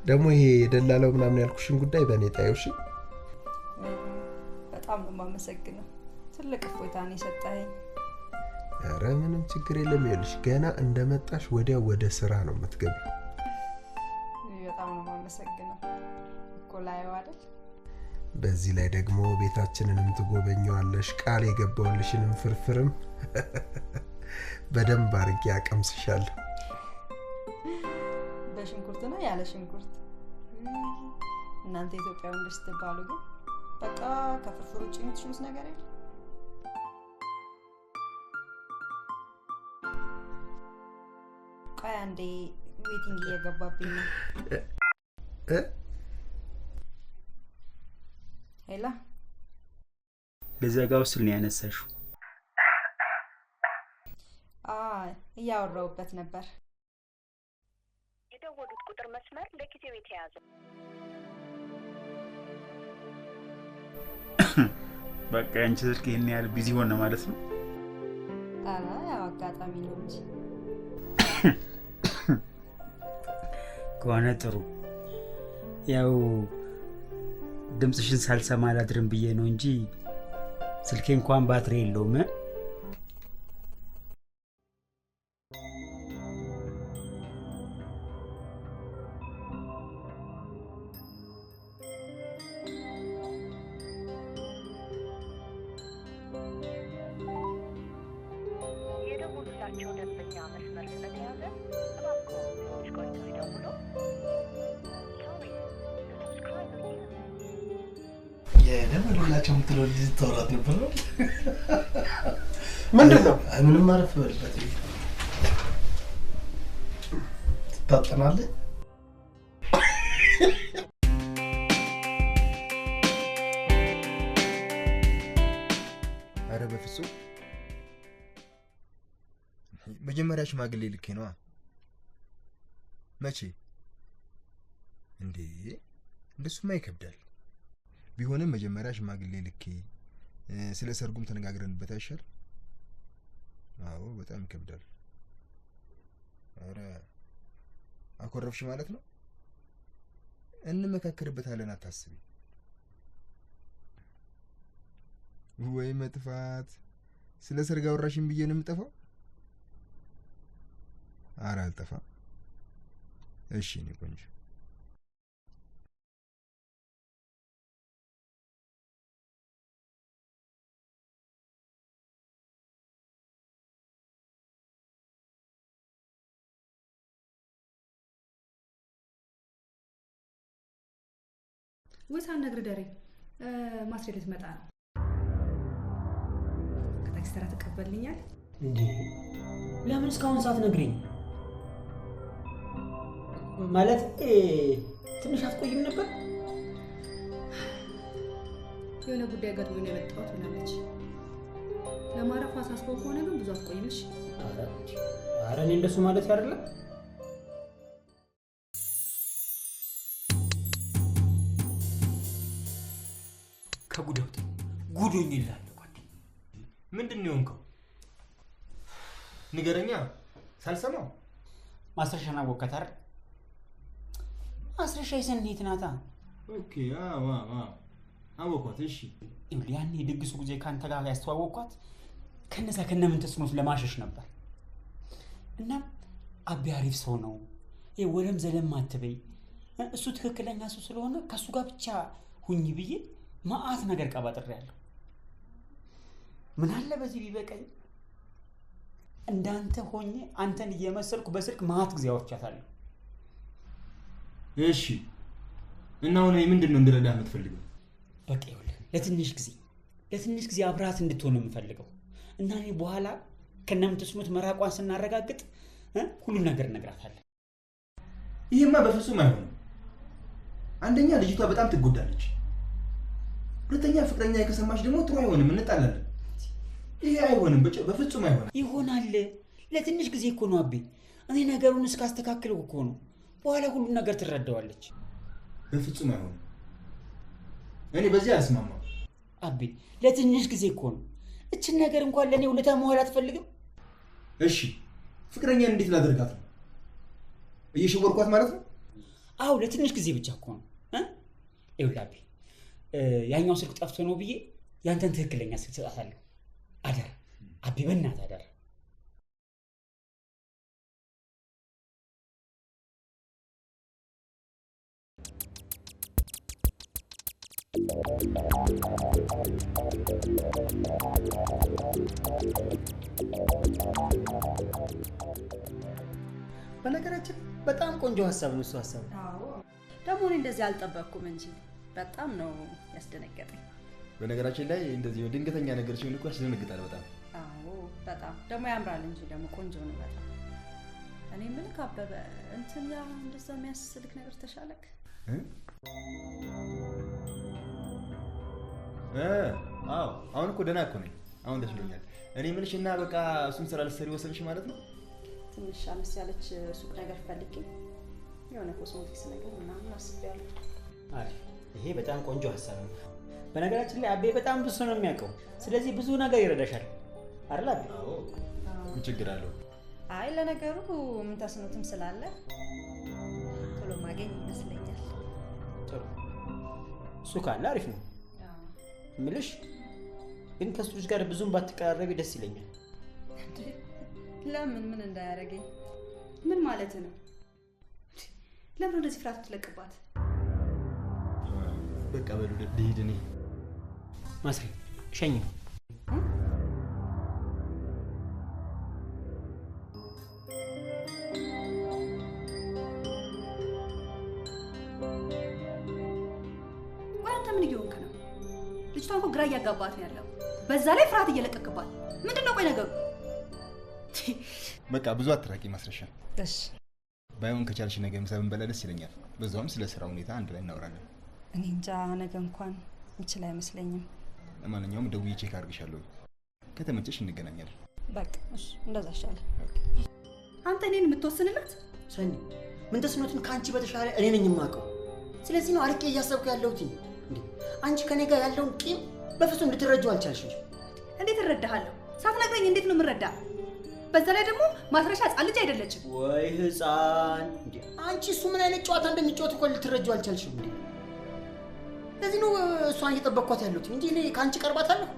ደግሞ ይሄ የደላላው ምናምን ያልኩሽን ጉዳይ በእኔ ጣይውሽ። በጣም ነው የማመሰግነው። ትልቅ እፎይታ ነው የሰጠኸኝ። ኧረ ምንም ችግር የለም። ይኸውልሽ ገና እንደመጣሽ ወዲያው ወደ ስራ ነው የምትገቢው። በጣም ነው የማመሰግነው እኮ ላየው አይደል? በዚህ ላይ ደግሞ ቤታችንንም ትጎበኘዋለሽ። ቃል የገባውልሽንም ፍርፍርም በደንብ አድርጌ አቀምስሻለሁ። በሽንኩርት ነው ያለ ሽንኩርት? እናንተ ኢትዮጵያውያን ስትባሉ ግን በቃ ከፍርፍር ውጭ የምትችሉት ነገር የለም። ቆይ አንዴ ዌቲንግ እየገባብኝ ነው። ሄላ ለዘጋው ስል ነው ያነሳሽው? እያወራሁበት ነበር። የደወሉት ቁጥር መስመር ለጊዜው የተያዘ። በቃ አንቺ ስልክ ይሄን ያህል ቢዚ ሆነ ማለት ነው? ያው አጋጣሚ ነው እንጂ ከሆነ ጥሩ። ያው ድምፅሽን ሳልሰማ አላድርም ብዬ ነው እንጂ ስልኬ እንኳን ባትሪ የለውም። የደወሉላቸው ደንበኛ መስመር ስለተያዘ እባክዎ ትንሽ ቆይተው ይደውሉ። የደወሉላቸው የምትለው ልጅ ተወራት ነበር ነው? ምንድን ነው? ምንም አረፍ በልበት ትታጠናለህ። ኧረ በፍጹም መጀመሪያ ሽማግሌ ልኬ ነዋ። መቼ እንዴ? እንደሱማ ይከብዳል። ቢሆንም መጀመሪያ ሽማግሌ ልኬ ስለ ሰርጉም ተነጋግረንበት አይሻል? አዎ በጣም ይከብዳል። ኧረ አኮረፍሽ ማለት ነው? እንመካከርበታለን፣ አታስቢ። ወይ መጥፋት! ስለ ሰርግ አወራሽኝ ብዬ ነው የምጠፋው? ኧረ አልጠፋም። እሺ እኔ ቆንጆ ወይስ አልነግርህ ደሬ ማስሬ ልትመጣ ነው። ከታክሲ ተራ ተቀበልኛል እንዴ? ለምን እስካሁን ሳትነግሪኝ? ማለት ትንሽ አትቆይም ነበር? የሆነ ጉዳይ ገጥሞኝ ነው የመጣሁት ብላለች። ለማረፍ አሳስበው ከሆነ ግን ብዙ አትቆይምሽ። ኧረ እኔ እንደሱ ማለት አይደለም። ከጉዳው ጉዶኝ ይላል። ምንድን ነው የሆንከው? ንገረኛ ሳልሰማው። ማስረሻና ወከታር ማስረሻ የሰኔት ናታ። ኦኬ አወኳት። እሺ እንግዲህ ያኔ የድግሱ ጊዜ ካንተ ጋር ያስተዋወቅኳት ከነዛ ከነምን ተስኖት ለማሸሽ ነበር። እና አቢ አሪፍ ሰው ነው፣ ወለም ዘለም አትበይ፣ እሱ ትክክለኛ ሰው ስለሆነ ከሱ ጋር ብቻ ሁኝ ብዬ ማአት ነገር ቀባጥሬያለሁ። ምን አለ በዚህ ቢበቀኝ እንዳንተ ሆኜ አንተን እየመሰልኩ በስልክ ማአት ጊዜ አውርቻታለሁ። እሺ እና አሁን ምንድን ነው እንድረዳህ የምትፈልገው? በቃ ይኸውልህ ለትንሽ ጊዜ አብራት እንድትሆን ነው የምፈልገው። እና እኔ በኋላ ከነምትስሙት መራቋን ስናረጋግጥ ሁሉም ነገር እነግራታለሁ። ይሄማ በፍጹም አይሆንም። አንደኛ ልጅቷ በጣም ትጎዳለች፣ ሁለተኛ ፍቅረኛ ከሰማች ደግሞ ጥሩ አይሆንም፣ እንጣላለን። ይሄ አይሆንም፣ በፍጹም አይሆንም። ይሆናል። ለትንሽ ጊዜ እኮ ነው አቤ። እኔ ነገሩን እስካስተካክለው እኮ ነው። በኋላ ሁሉም ነገር ትረዳዋለች። በፍጹም አይሆንም። እኔ በዚህ አልስማማም አቤ። ለትንሽ ጊዜ እኮ ነው። እችን ነገር እንኳን ለኔ ውለታ መዋል አትፈልግም? እሺ ፍቅረኛን እንዴት ላደርጋት ነው? እየሸወርኳት ማለት ነው? አዎ ለትንሽ ጊዜ ብቻ እኮ ነው። ይኸውልህ አቤ፣ ያኛው ስልክ ጠፍቶ ነው ብዬ ያንተን ትክክለኛ ስልክ ሰጣታለሁ። አደራ አቤ፣ በእናትህ አደራ። በነገራችን በጣም ቆንጆ ሀሳብ ነው እሱ ሀሳብ። አዎ ደግሞ እኔ እንደዚህ አልጠበቅኩም እንጂ በጣም ነው ያስደነገጠኝ። በነገራችን ላይ እንደዚህ ድንገተኛ ነገር ሲሆን እኮ ያስደነግጣል በጣም። አዎ በጣም ደግሞ ያምራል እንጂ ደግሞ ቆንጆ ነው በጣም። እኔ ምን ካበበ እንትን ያ እንደዛ የሚያስልክ ነገር ተሻለክ? አዎ አሁን እኮ ደህና እኮ ነኝ። አሁን ደስ ብሎኛል። እኔ ምንሽ እና በቃ እሱን ስራ ልትሰሪ ወሰንሽ ማለት ነው? ትንሽ አነስ ያለች ሱቅ ነገር ፈልጌ የሆነ ኮስሞቲክስ ነገር ምናምን አስቤያለሁ። አይ ይሄ በጣም ቆንጆ ሀሳብ ነው። በነገራችን ላይ አቤ በጣም ብዙ ነው የሚያውቀው። ስለዚህ ብዙ ነገር ይረዳሻል አይደል አቤ? አዎ ምን ችግር አለው? አይ ለነገሩ የምታስኑትም ስላለ ቶሎ ማገኝ ይመስለኛል። ጥሩ እሱ ካለ አሪፍ ነው ምልሽ። ግን ከሱ ልጅ ጋር ብዙም ባትቀራረቢ ደስ ይለኛል። ለምን ምን እንዳያረገኝ? ምን ማለት ነው? ለምን እንደዚህ ፍራት ትለቅባት? በቃ በሉ ልሂድ እኔ። ማስሪ ሸኝ። አንተ ምን እየሆንክ ነው? ልጅቷ እኮ ግራ እያጋባት ነው ያለው። በዛ ላይ ፍርሃት እየለቀቅባት። ምንድነው ቆይ ነገሩ? በቃ ብዙ አትራቂ ማስረሻ። እሺ ባይሆን ከቻልሽ ነገ ምሳ ብንበላ ደስ ይለኛል። በዛውም ስለ ስራ ሁኔታ አንድ ላይ እናወራለን። እኔ እንጃ ነገ እንኳን ምችል አይመስለኝም። ለማንኛውም ደውዬ ቼክ አድርግሻለሁ። ከተመቸሽ እንገናኛለን። በቃ እሺ እንደዛ ይሻላል። አንተ እኔን የምትወስንላት? ሰኒ ምን ተስኖትን ካንቺ በተሻለ እኔ ነኝ የማውቀው። ስለዚህ ነው አርቄ እያሰብኩ ያለሁት። እንዴ አንቺ ከኔ ጋር ያለውን ቂም በፍጹም ልትረጂው አልቻልሽም። እንዴት እረዳሃለሁ? ሳትነግረኝ እንዴት ነው የምረዳ? በዛ ላይ ደግሞ ማስረሻ ህፃን ልጅ አይደለችም ወይ? ህፃን እንዴ አንቺ እሱ ምን አይነት ጨዋታ እንደሚጫወት እኮ ልትረጂው አልቻልሽም እንዴ? ለዚህ ነው እሷን እየጠበቅኳት ያለሁት እንጂ እኔ ካንቺ ቀርባታለሁ።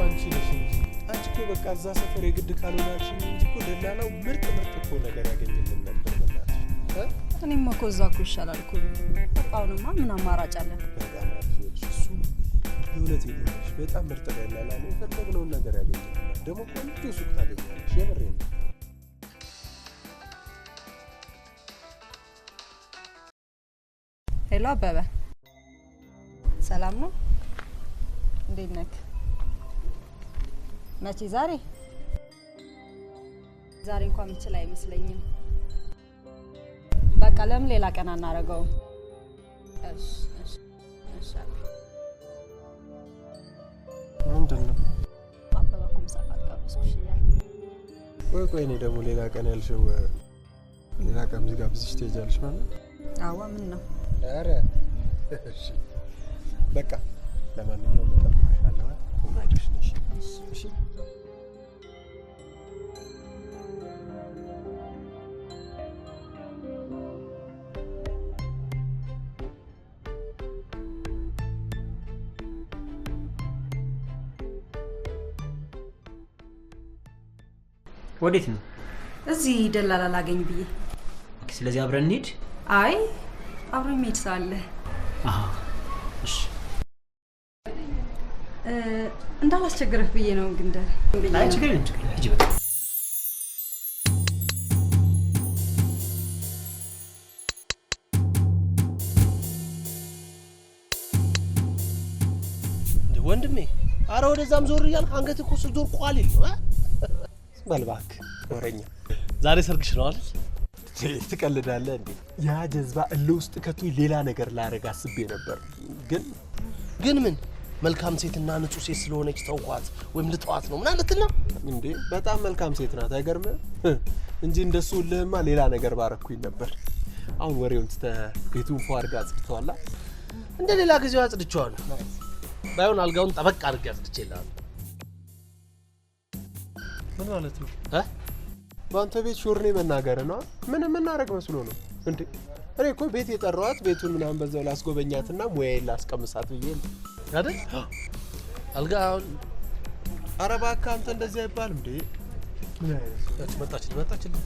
አንቺ ነሽ እንጂ አንቺ እኮ በቃ እዛ ሰፈር የግድ ካልሆናችሁ እንጂ እኮ ደላላው ምርጥ እኮ ነገር ያገኝልን ነበር። በእናትሽ እኔማ እኮ እዛ እኮ ይሻላል እኮ። አሁንማ ምን አማራጭ አለን? በጣም አሪፍ እሱ የእውነቴን ነው። በጣም ምርጥ ደላላ ነው። የፈለግነውን ነገር ያገኝልናል። ደግሞ ቆንጆ ሱቅ ታገኛለሽ። የምሬን ነው። ሄሎ አበበ፣ ሰላም ነው? እንዴት ነህ? መቼ? ዛሬ እንኳን ምችል አይመስለኝም። በቃ ለምን ሌላ ቀን አናረገው? እሺ እሺ እሺ። ምንድን ነው? አበበ እኮ ምሳ ጋብዝኩሽ እያለ። ቆይ እኔ ደግሞ ሌላ ቀን ያልሽው ሌላ ቀን እዚህ ጋብዝሽ ትሄጃለሽ ማለት? አዋ ምን ነው? ኧረ እሺ በቃ ለማንኛውም እጠብቅሻለሁ። ወዳጅሽ ነሽ። እሺ ወዴት ነው? እዚህ ደላላ ላገኝ ብዬ። ስለዚህ አብረን እንሂድ። አይ አብረን መሄድ ሳለ አሃ እሺ እንዳላስቸግረህ ብዬ ነው። ግን አይ ችግር የለም ችግር የለም። ሂጂ በቃ ወንድሜ። አረ ወደዛም ዞር እያልክ አንገት እኮ ስትዞር ቋሊል ነው። በልባክ ወረኛ። ዛሬ ሰርግሽ ነው አይደል? ትቀልዳለህ እንዴ? ያ ጀዝባ እልውስጥ ከቱ ሌላ ነገር ላረጋ አስቤ ነበር። ግን ምን መልካም ሴትና ንጹህ ሴት ስለሆነች ተውኳት ወይም ልተዋት ነው ምን አለትና እንዴ? በጣም መልካም ሴት ናት አይገርምህ? እንጂ እንደሱ ልህማ ሌላ ነገር ባረኩኝ ነበር። አሁን ወሬውን ቤቱን ፏ አድርጋ አጽድተዋላ። እንደ ሌላ ጊዜው አጽድቼዋለሁ። ባይሆን አልጋውን ጠበቅ አድርጌ አጽድቼልሃለሁ። ምን ማለት ነው? በአንተ ቤት ሾርኔ መናገር ነው? ምን እናረግ መስሎ ነው እንዴ? እኔ እኮ ቤት የጠራኋት ቤቱን ምናምን በዛው ላስጎበኛትና ሙያዬን ላስቀምሳት ብዬ ነው አይደል? አልጋውን ኧረ እባክህ አንተ እንደዚህ አይባልም እንዴ? ምን አይነት መጣችልኝ።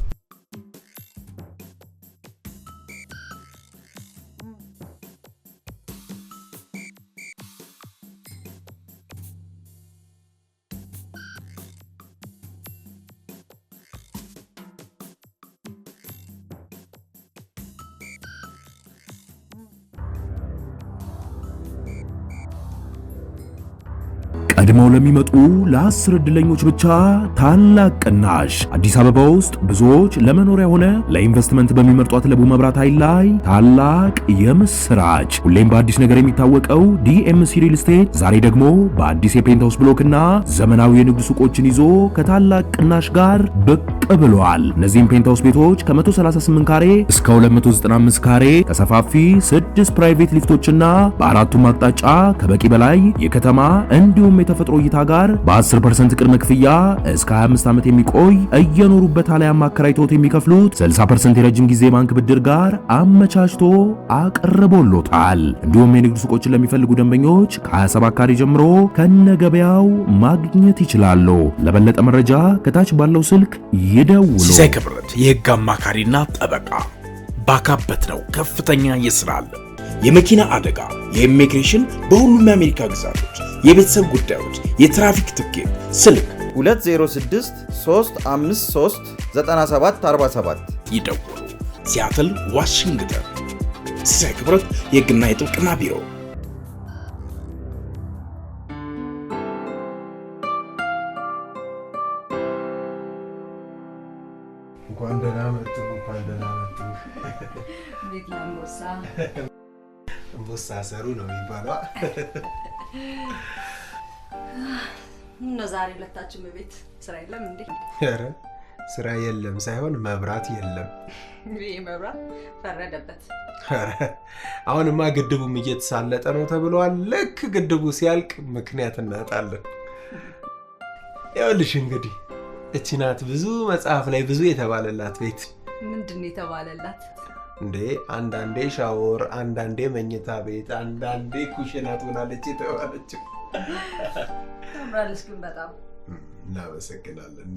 ቀድመው ለሚመጡ ለ10 ዕድለኞች ብቻ ታላቅ ቅናሽ። አዲስ አበባ ውስጥ ብዙዎች ለመኖሪያ ሆነ ለኢንቨስትመንት በሚመርጧት ለቡ መብራት ኃይል ላይ ታላቅ የምስራች። ሁሌም በአዲስ ነገር የሚታወቀው ዲኤምሲ ሪል ስቴት ዛሬ ደግሞ በአዲስ የፔንታውስ ብሎክና ዘመናዊ የንግድ ሱቆችን ይዞ ከታላቅ ቅናሽ ጋር ብቅ ብሏል። እነዚህም ፔንታውስ ቤቶች ከ138 ካሬ እስከ 295 ካሬ ተሰፋፊ 6 ፕራይቬት ሊፍቶችና በአራቱም አቅጣጫ ከበቂ በላይ የከተማ እንዲሁም የተፈጥሮ እይታ ጋር በ10% ቅድመ ክፍያ እስከ 25 ዓመት የሚቆይ እየኖሩበት አለያም አከራይቶት የሚከፍሉት 60% የረጅም ጊዜ ባንክ ብድር ጋር አመቻችቶ አቅርቦሎታል። እንዲሁም የንግድ ሱቆችን ለሚፈልጉ ደንበኞች ከ27 ካሬ ጀምሮ ከነገበያው ማግኘት ይችላሉ። ለበለጠ መረጃ ከታች ባለው ስልክ ይደውሉ። ሲሳይ ክብረት የህግ አማካሪና ጠበቃ ባካበት ነው ከፍተኛ የሥራ የመኪና አደጋ፣ የኢሚግሬሽን በሁሉም የአሜሪካ ግዛቶች የቤተሰብ ጉዳዮች፣ የትራፊክ ትኬት፣ ስልክ 206 353 9747 ይደውሉ። ሲያትል ዋሽንግተን። ሲሳይ ክብረት የህግና የጥብቅና ቢሮ። እንኳን ደህና መጡ። ቤት ለምቦሳ እምቦሳ ሰሩ ነው የሚባለው። ነው ዛሬ ሁለታችን ቤት ስራ የለም እንዴ? ኧረ ስራ የለም ሳይሆን መብራት የለም። ይሄ መብራት ፈረደበት። ኧረ አሁንማ ግድቡም እየተሳለጠ ነው ተብሏል። ልክ ግድቡ ሲያልቅ ምክንያት እናጣለን። ይኸውልሽ እንግዲህ እቺ ናት ብዙ መጽሐፍ ላይ ብዙ የተባለላት ቤት። ምንድነው የተባለላት እንዴ? አንዳንዴ ሻወር፣ አንዳንዴ መኝታ ቤት፣ አንዳንዴ ኩሽና ትሆናለች የተባለችው። ታምራለች ግን በጣም። እናመሰግናለን።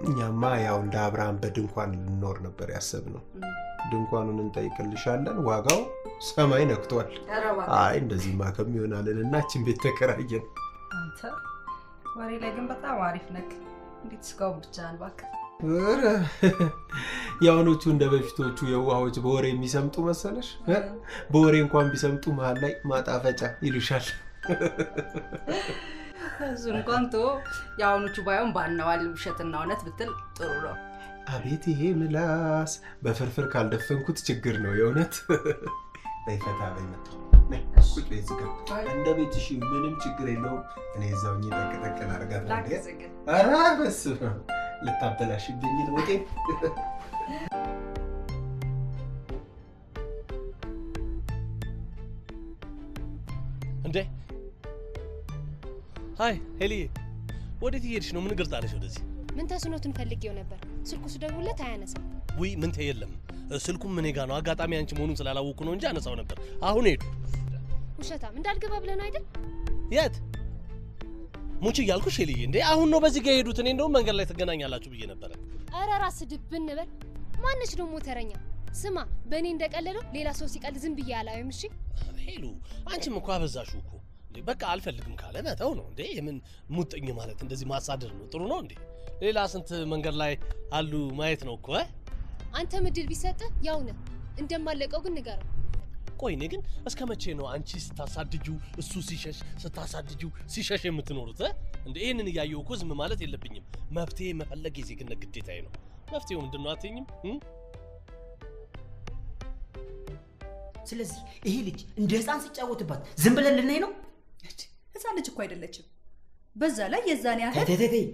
እኛማ ያው እንደ አብርሃም በድንኳን ልንኖር ነበር ያሰብነው። ድንኳኑን እንጠይቅልሻለን፣ ዋጋው ሰማይ ነክቷል። አይ እንደዚህማ ከሚሆናለን እና እችን ቤት ተከራየን። አንተ ወሬ ላይ ግን በጣም አሪፍ ነክ። እንዴት እስካሁን ብቻህን እባክህ? ያውኖቹ እንደ በፊቶቹ የዋሆች በወሬ የሚሰምጡ መሰለሽ? በወሬ እንኳን ቢሰምጡ መሀል ላይ ማጣፈጫ ይሉሻል። እሱ እንኳን ተው፣ ያውኖቹ ባይሆን ባናዋል ውሸትና እውነት ብትል ጥሩ ነው። አቤት ይሄ ምላስ በፍርፍር ካልደፈንኩት ችግር ነው የእውነት። በይፈታ በይመጣ ቁጭ በይ ዝጋ። እንደ ቤትሽ ምንም ችግር የለውም። እኔ እዛው ጠቅጠቅ አደርጋታለሁ። ኧረ በስመ አብ ልታበላሽብኝ ወጤ። እንዴ ሃይ ሄሊ፣ ወዴት እየሄድሽ ነው? ምን ግርጣለሽ ወደዚህ? ምን ተስኖትን ፈልጌው ነበር። ስልኩ ስደውልለት አያነሳም። ውይ ምን የለም፣ ስልኩም እኔ ጋር ነው። አጋጣሚ አንቺ መሆኑን ስላላወኩ ነው እንጂ አነሳው ነበር። አሁን ሄዱ። ውሸታም እንዳልገባ ብለን አይደል? የት ሙቺ እያልኩሽ ሄሊ። እንዴ አሁን ነው በዚህ ጋር ሄዱት። እኔ እንደውም መንገድ ላይ ትገናኛላችሁ ብዬ ነበር። ኧረ ራስ ድብን በል። ማነች ደግሞ ተረኛ? ስማ በእኔ እንደቀለለው ሌላ ሰው ሲቀል ዝም ብዬ አላየም። እሺ ሄሉ፣ አንቺም እኮ አበዛሽው እኮ። በቃ አልፈልግም ካለ መተው ነው እንዴ? የምን ሙጥኝ ማለት እንደዚህ ማሳደር ነው? ጥሩ ነው እንዴ? ሌላ ስንት መንገድ ላይ አሉ ማየት ነው እኮ። አንተ ምድል ቢሰጥህ ያው ነህ። እንደማለቀው ግን ንገረው። ቆይ እኔ ግን እስከ መቼ ነው አንቺ ስታሳድጁ እሱ ሲሸሽ ስታሳድጁ ሲሸሽ የምትኖሩት እንዴ? ይሄንን እያየሁ እኮ ዝም ማለት የለብኝም። መፍትሄ መፈለግ የዜግነት ግዴታዬ ነው። መፍትሄው ምንድነው አትይኝም? ስለዚህ ይሄ ልጅ እንደ ህፃን ሲጫወትባት ዝም ብለን ልናይ ነው? ህፃን ልጅ እኮ አይደለችም። በዛ ላይ የዛን ያህል ተተተይ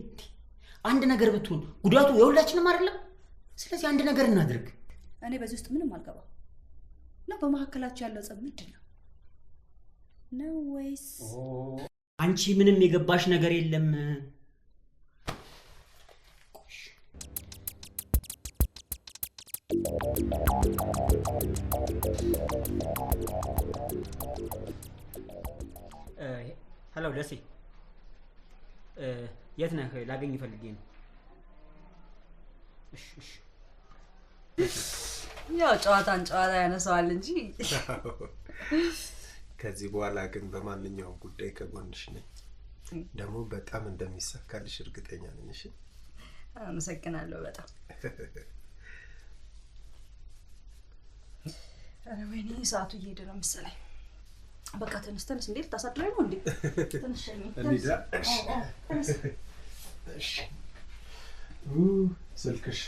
አንድ ነገር ብትሆን ጉዳቱ የሁላችንም አይደለም? ስለዚህ አንድ ነገር እናድርግ። እኔ በዚህ ውስጥ ምንም አልገባም። ነው በመካከላችሁ ያለው ጸብ ምንድን ነው? ነው ወይስ አንቺ ምንም የገባሽ ነገር የለም? ሄሎ ደሴ፣ የት ነህ? ላገኝ ፈልጌ ነው። እሺ እሺ። ያው ጨዋታን ጨዋታ ያነሳዋል እንጂ ከዚህ በኋላ ግን በማንኛውም ጉዳይ ከጎንሽ ነኝ። ደግሞ በጣም እንደሚሳካልሽ እርግጠኛ ነኝ። እሺ፣ አመሰግናለሁ በጣም። ወይኔ ሰዓቱ እየሄደ ነው መሰለኝ። በቃ ተነስተንስ እንዴ ልታሳድረኝ ነው እንዴ? ተነሽኝ እንዴ? እሺ። ስልክሽ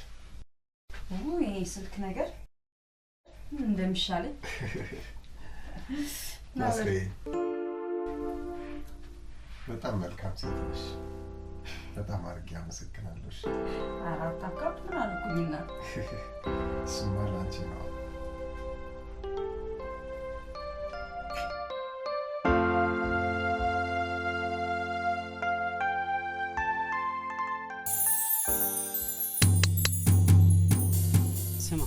ይሄ ስልክ ነገር እንደሚሻለኝ ናስሬ በጣም መልካም ሴት ነሽ። በጣም አድርጌ አመሰግናለሁ። አራት አካውንት ምን አልኩኝና እሱማ ላንቺ ነው። ስማ፣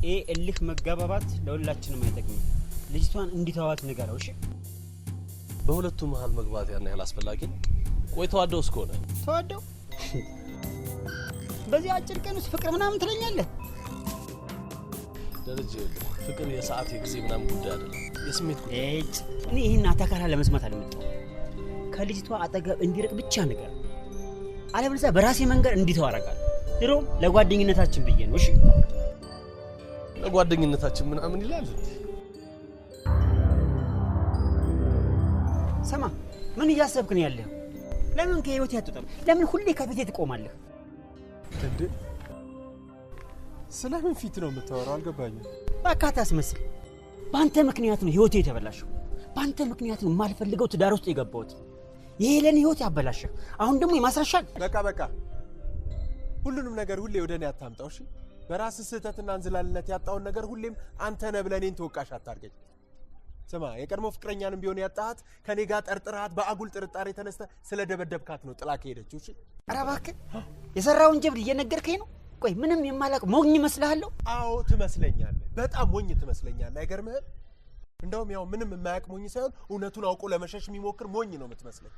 ይሄ እልህ መጋባባት ለሁላችንም አይጠቅምም። ልጅቷን እንዲተዋት ንገረው። እሺ? በሁለቱ መሃል መግባት ያን ያህል አስፈላጊ ነው? ቆይ ተዋደው እስከሆነ ተዋደው በዚህ አጭር ቀን ውስጥ ፍቅር ምናምን ትለኛለህ? ደረጀ፣ ፍቅር የሰዓት የጊዜ ምናምን ጉዳይ አይደለም፣ የስሜት ጉዳይ። እኔ ይሄን አታካራ ለመስማት አልመጣም። ከልጅቷ አጠገብ እንዲርቅ ብቻ ነገር፣ አለበለዚያ በራሴ መንገድ እንዲተው አደርጋለሁ። ድሮም ለጓደኝነታችን ብዬ ነው። እሺ? ለጓደኝነታችን ምናምን ይላል። ሰማ፣ ምን እያሰብክ ነው ያለህ? ለምን ከህይወት አትወጣም? ለምን ሁሌ ከፊቴ ትቆማለህ? እንዴ ስለምን ፊት ነው የምታወራው? አልገባኝም። በቃ አታስመስል። በአንተ ምክንያት ነው ህይወቴ የተበላሸው። በአንተ ምክንያት ነው የማልፈልገው ትዳር ውስጥ የገባሁት። ይሄ ለኔ ህይወት ያበላሸ። አሁን ደግሞ የማስረሻል። በቃ ሁሉንም ነገር ሁሌ ወደ እኔ አታምጣው። እሺ? በራስህ ስህተትና እንዝላልነት ያጣውን ነገር ሁሌም አንተ ነህ ብለህ እኔን ተወቃሽ አታርገኝ። ስማ፣ የቀድሞ ፍቅረኛንም ቢሆን ያጣሃት ከኔ ጋር ጠርጥረሃት በአጉል ጥርጣሬ ተነስተህ ስለደበደብካት ነው ጥላ ከሄደችው። እሺ? ኧረ እባክህ የሰራውን ጀብድ እየነገርከኝ ነው? ቆይ ምንም የማላውቅ ሞኝ ይመስልሃለሁ? አዎ ትመስለኛለህ። በጣም ሞኝ ትመስለኛለህ። አይገርምህም? እንደውም ያው ምንም የማያውቅ ሞኝ ሳይሆን እውነቱን አውቆ ለመሸሽ የሚሞክር ሞኝ ነው የምትመስለኝ።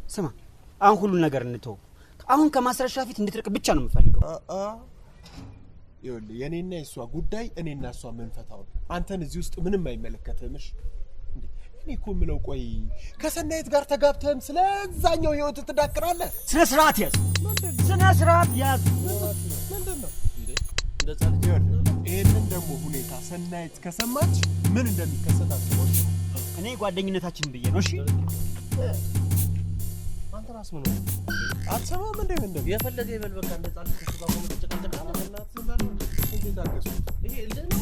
ስማ፣ አሁን ሁሉን ነገር እንተው። አሁን ከማስረሻ ፊት እንድትርቅ ብቻ ነው የምፈልገው። ይኸውልህ የኔና የሷ ጉዳይ እኔና እሷ የምንፈታው ነው። አንተን እዚህ ውስጥ ምንም አይመለከትህም። እሺ? እኔ እኮ የምለው ቆይ ከሰናይት ጋር ተጋብተህም ስለዛኛው ህይወት ትዳክራለህ? ስነ ስርዓት ያዝ። ስነ ስርዓት ያዝ። ምንድን ነው ይሄንን ደግሞ ሁኔታ ሰናይት ከሰማች ምን እንደሚከሰት አስበው። እኔ ጓደኝነታችን ብዬ ነው። እሺ? አንተ ራስ ምን ነው አትሰማም እንዴ? ምን እንደም የፈለገ ይበል። በቃ እንደጣል ከሰባው ተጨቃጨቃ ማለት ነው። እንዴት አገሱ? ይሄ እንደ ነው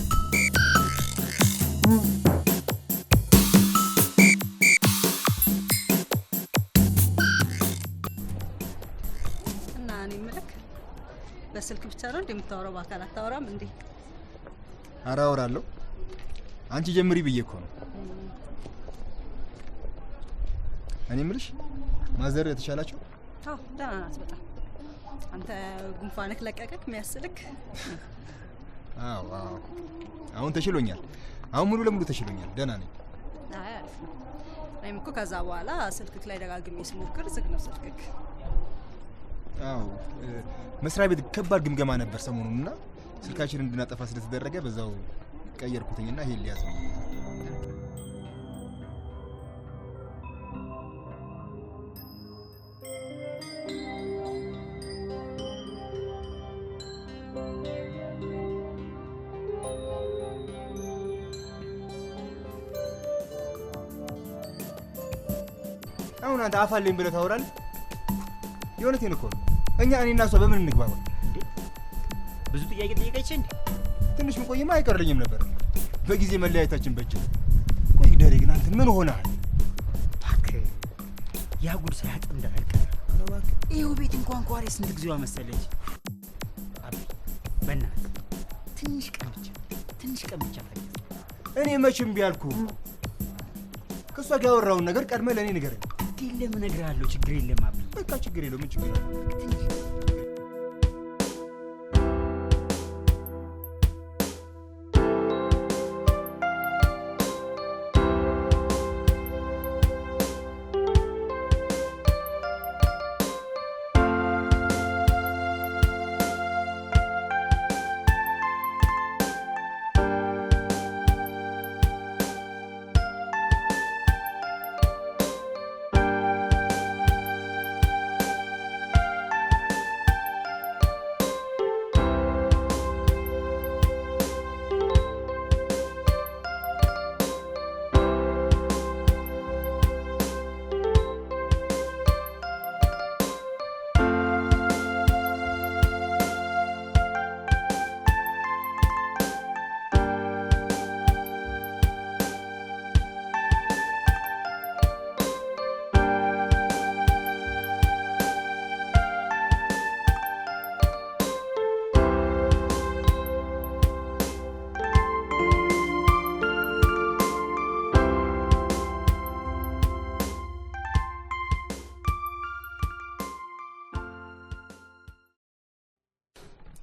እና እኔ ምልክ በስልክ ብቻ ነው እንደምታወራው? በአካል አታወራም እንዴ? ኧረ አወራለሁ። አንቺ ጀምሪ ብዬ እኮ ነው። እኔ የምልሽ ማዘር የተሻላችሁ? አዎ ደህና ናት በጣም። አንተ ጉንፋንክ ለቀቀክ የሚያስልክ? አዎ አሁን ተሽሎኛል። አሁን ሙሉ ለሙሉ ተሽሎኛል። ደህና ነኝ። አይ አሪፍ ነው። እኔም እኮ ከዛ በኋላ ስልክክ ላይ ደጋግሜ ስሞክር ዝግ ነው ስልክክ። አዎ መስሪያ ቤት ከባድ ግምገማ ነበር ሰሞኑንና ስልካችንን እንድናጠፋ ስለተደረገ በዛው ቀየርኩትኝና ይሄ ሊያዝ ነው። አሁን አንተ አፋለኝ ብለህ ታወራለህ? የእውነቴን እኮ ነው። እኔና እሷ በምን እንግባባ? ብዙ ጥያቄ ጠየቀች እንዴ? ትንሽ መቆየማ አይቀርልኝም ነበር። በጊዜ መለያየታችን በእጅ። ቆይ ደሬ ግን አንተ ምን ሆነሃል? እባክህ ያ ጉድ ሳያጥ እንዳልቀር። ይኸው ቤት እንኳን ኳሬ ስንት ጊዜዋ መሰለች። አቢ በእናትህ ትንሽ ቀን ብቻ ታገስ። እኔ መቼም ቢያልኩ ከእሷ ጋር ያወራውን ነገር ቀድመህ ለእኔ ንገረኝ። የለም እነግርሃለሁ። ችግር የለም አቢ። በቃ ችግር የለውም። ምን ችግር አለ?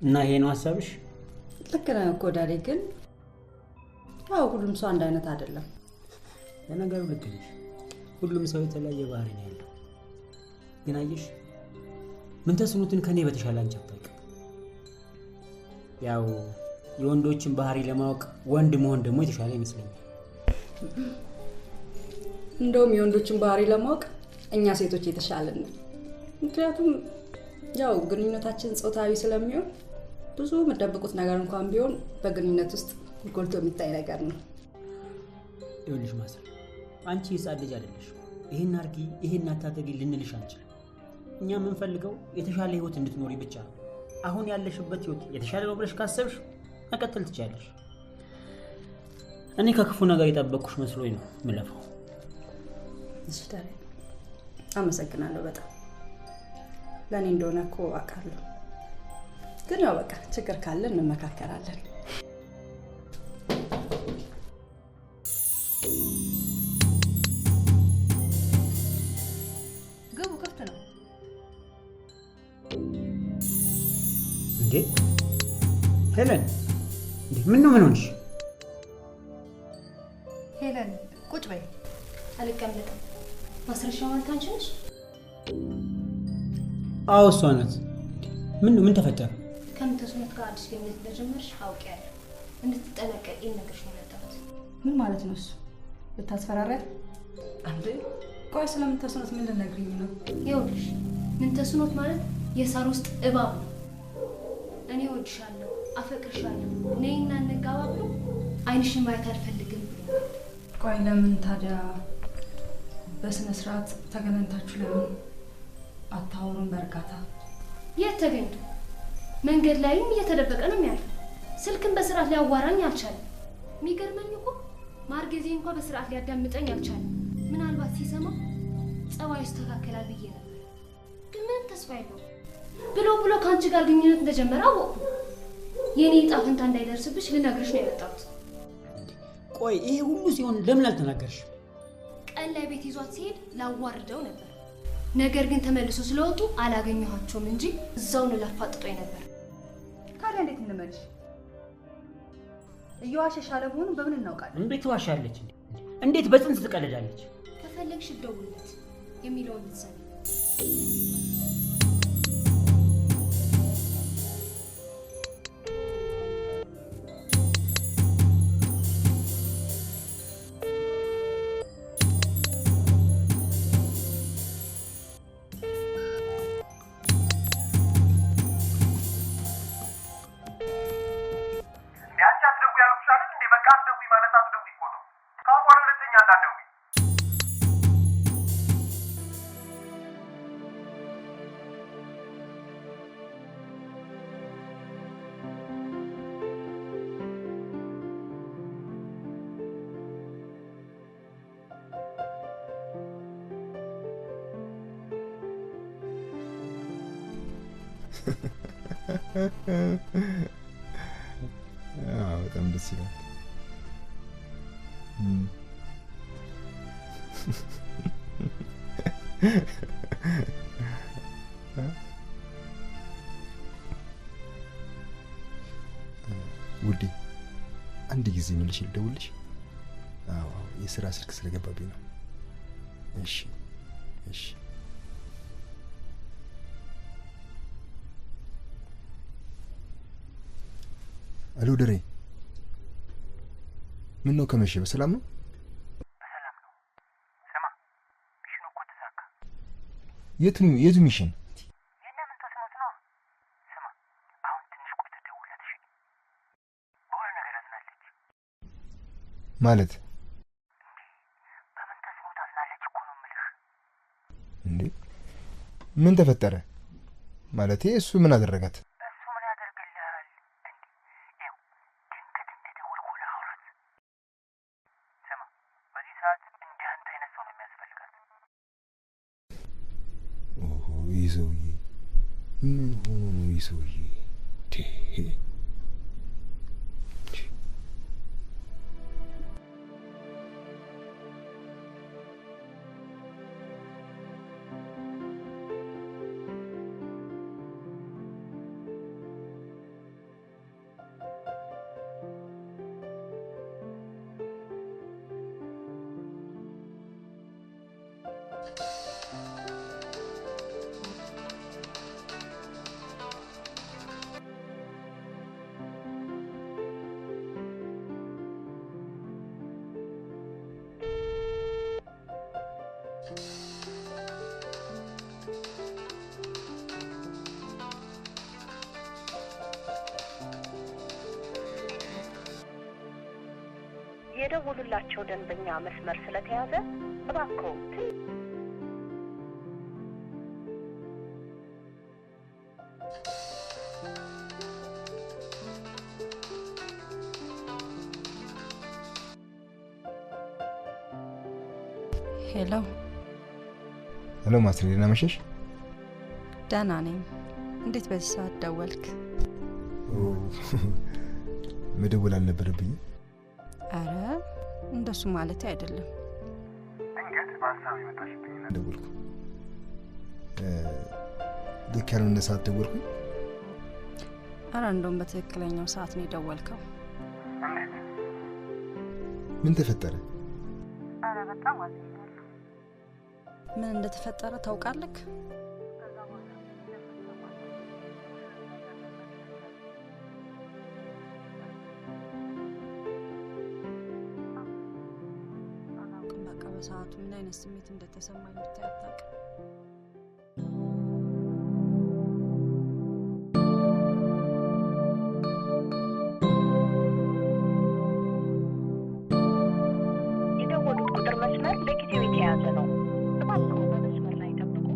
እና ይሄ ነው ሐሳብሽ? ልክ ነህ እኮ ዳሬ፣ ግን ያው ሁሉም ሰው አንድ አይነት አይደለም። ለነገሩ ልክ ነሽ። ሁሉም ሰው የተለያየ ባህሪ ነው ያለው። ግን አየሽ ምን ተስኖትን ከኔ በተሻለ አንቺ አታውቂም። ያው የወንዶችን ባህሪ ለማወቅ ወንድ መሆን ደግሞ የተሻለ ይመስለኛል። እንደውም የወንዶችን ባህሪ ለማወቅ እኛ ሴቶች የተሻለን ነን። ምክንያቱም ያው ግንኙነታችን ጾታዊ ስለሚሆን ብዙ የምትደብቁት ነገር እንኳን ቢሆን በግንኙነት ውስጥ ጎልቶ የሚታይ ነገር ነው። ይኸውልሽ ማሰር፣ አንቺ ሕፃን ልጅ አይደለሽ። ይሄን አርጊ ይሄን አታድርጊ ልንልሽ አንችልም። እኛ የምንፈልገው የተሻለ ህይወት እንድትኖሪ ብቻ ነው። አሁን ያለሽበት ህይወት የተሻለ ነው ብለሽ ካሰብሽ መቀጠል ትችያለሽ። እኔ ከክፉ ነገር የጠበቅኩሽ መስሎኝ ነው የምለፋው። እሺ ዳሬ፣ አመሰግናለሁ በጣም። ለእኔ እንደሆነ እኮ አውቃለሁ። ግን ያው በቃ ችግር ካለ እንመካከራለን። ግቡ፣ ክፍት ነው። እንዴ ሄለን፣ እንዴ ምን ሆንሽ? ሄለን ቁጭ በይ። አልቀመጥም። ማስረሻ ማለት አንቺ ነሽ? አዎ እሷ ናት። ምን ተፈጠረ? ከምትስሙት ጋር አዲስ ግንኙነት እንደጀመርሽ አውቄያለሁ። እንድትጠነቀቂ ነገርሽ ነው የመጣሁት። ምን ማለት ነው እሱ? ልታስፈራሪያት? አንዴ ቆይ፣ ስለምትስኑት ምን ልነግሪኝ ነው? ይኸውልሽ ምንተስኖት ማለት የሳር ውስጥ እባብ ነው። እኔ እወድሻለሁ፣ አፈቅርሻለሁ፣ ነይና እንጋባ ብሎ አይንሽን ማየት አልፈልግም ብሎ። ቆይ ለምን ታዲያ በስነ ስርዓት ተገናኝታችሁ ለምን አታወሩም በእርጋታ? የት ተገኝቶ? መንገድ ላይም እየተደበቀ ነው የሚያልፈው። ስልክን በስርዓት ሊያዋራኝ አልቻለም። የሚገርመኝ እኮ ማርጌዜ እንኳን በስርዓት ሊያዳምጠኝ አልቻለም። ምናልባት ሲሰማ ጸባዩ ይስተካከላል ብዬ ነበር፣ ግን ምንም ተስፋ የለውም። ብሎ ከአንቺ ጋር ግንኙነት እንደጀመረ አወቅኩ። የኔ ዕጣ ፈንታ እንዳይደርስብሽ ልነግርሽ ነው የመጣሁት። ቆይ ይሄ ሁሉ ሲሆን ለምን አልተናገርሽ? ቀን ላይ ቤት ይዟት ሲሄድ ላዋርደው ነበር። ነገር ግን ተመልሶ ስለወጡ አላገኘኋቸውም እንጂ እዛው ነው ላፋጥጦኝ ነበር። ታዲያ እንዴት እንመልሽ? እየዋሸሽ አለመሆኑን በምን እናውቃለን? እንዴት ዋሻለች? እንዴት በጽንስ ትቀልዳለች? ከፈለግሽ ደውልለት የሚለውን ልትሰሚ። በጣም ደስ ይላል። ውዴ አንድ ጊዜ መልሽ ልደውልሽ? አዎ የሥራ ስልክ ስለገባብኝ ነው። እሺ እሺ። አሎ ደሬ፣ ምን ነው ከመሸ በሰላም ነው? በሰላም ነው። ስማ ሚሽኑ እኮ ተሳካ። የቱ ሚሽን? የለምን ተስኖት ነው። ስማ አሁን ትንሽ ቆይተህ ደውልላት እሺ? በሆነ ነገር አዝናለች ማለት በምን ተስኖት አዝናለች እኮ ነው የምልህ። እንዴ ምን ተፈጠረ? ማለቴ እሱ ምን አደረጋት? ይዘውዬ ምን ሆኖ ነው ይዘውዬ? የደወሉላቸው ደንበኛ መስመር ስለተያዘ እባክዎ ሄሎ ሄሎ፣ ማስሬ ደህና መሸሽ? ደህና ነኝ። እንዴት በዚህ ሰዓት ደወልክ? መደወል አልነበረብኝም። አረ እንደሱ ማለት አይደለም። ድንገት በሀሳብ የመጣሽብኝ ደወልኩ። ልክ ያልሆነ ሰዓት ደወልኩኝ? አረ እንደውም በትክክለኛው ሰዓት ነው የደወልከው። እንዴት? ምን ተፈጠረ? አረ በጣም አዝኛለሁ። ምን እንደተፈጠረ ታውቃለህ? በሰዓቱ ምን አይነት ስሜት እንደተሰማኝ ብታያታቅ። የደወሉት ቁጥር መስመር ለጊዜው የተያዘ ነው። እባክዎ በመስመር ላይ ጠብቁ።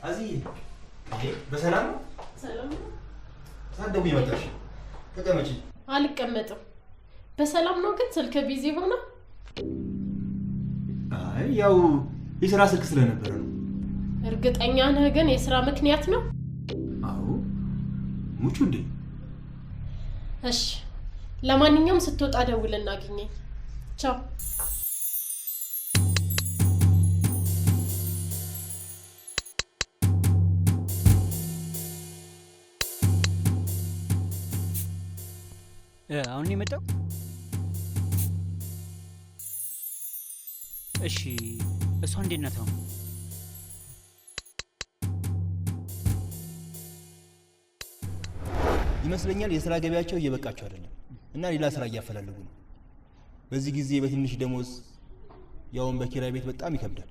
አዚ በሰላም ነው? ሰላም ነው። ሳትደውይ መጣሽ? ተቀመጪ። አልቀመጥም። በሰላም ነው ግን ስልክ ቢዚ ሆነ? አይ ያው የሥራ ስልክ ስለነበረ ነው። እርግጠኛ ነህ ግን የሥራ ምክንያት ነው? አዎ ሙቹ እንዴ? እሺ ለማንኛውም ስትወጣ ደውልና አግኘኝ። ቻው። አሁን ነው የመጣው? እሺ እሷ እንዴት ናት አሁን? ይመስለኛል የሥራ ገበያቸው እየበቃቸው አይደለም እና ሌላ ስራ እያፈላለጉ ነው። በዚህ ጊዜ በትንሽ ደሞዝ ያውን በኪራይ ቤት በጣም ይከብዳል።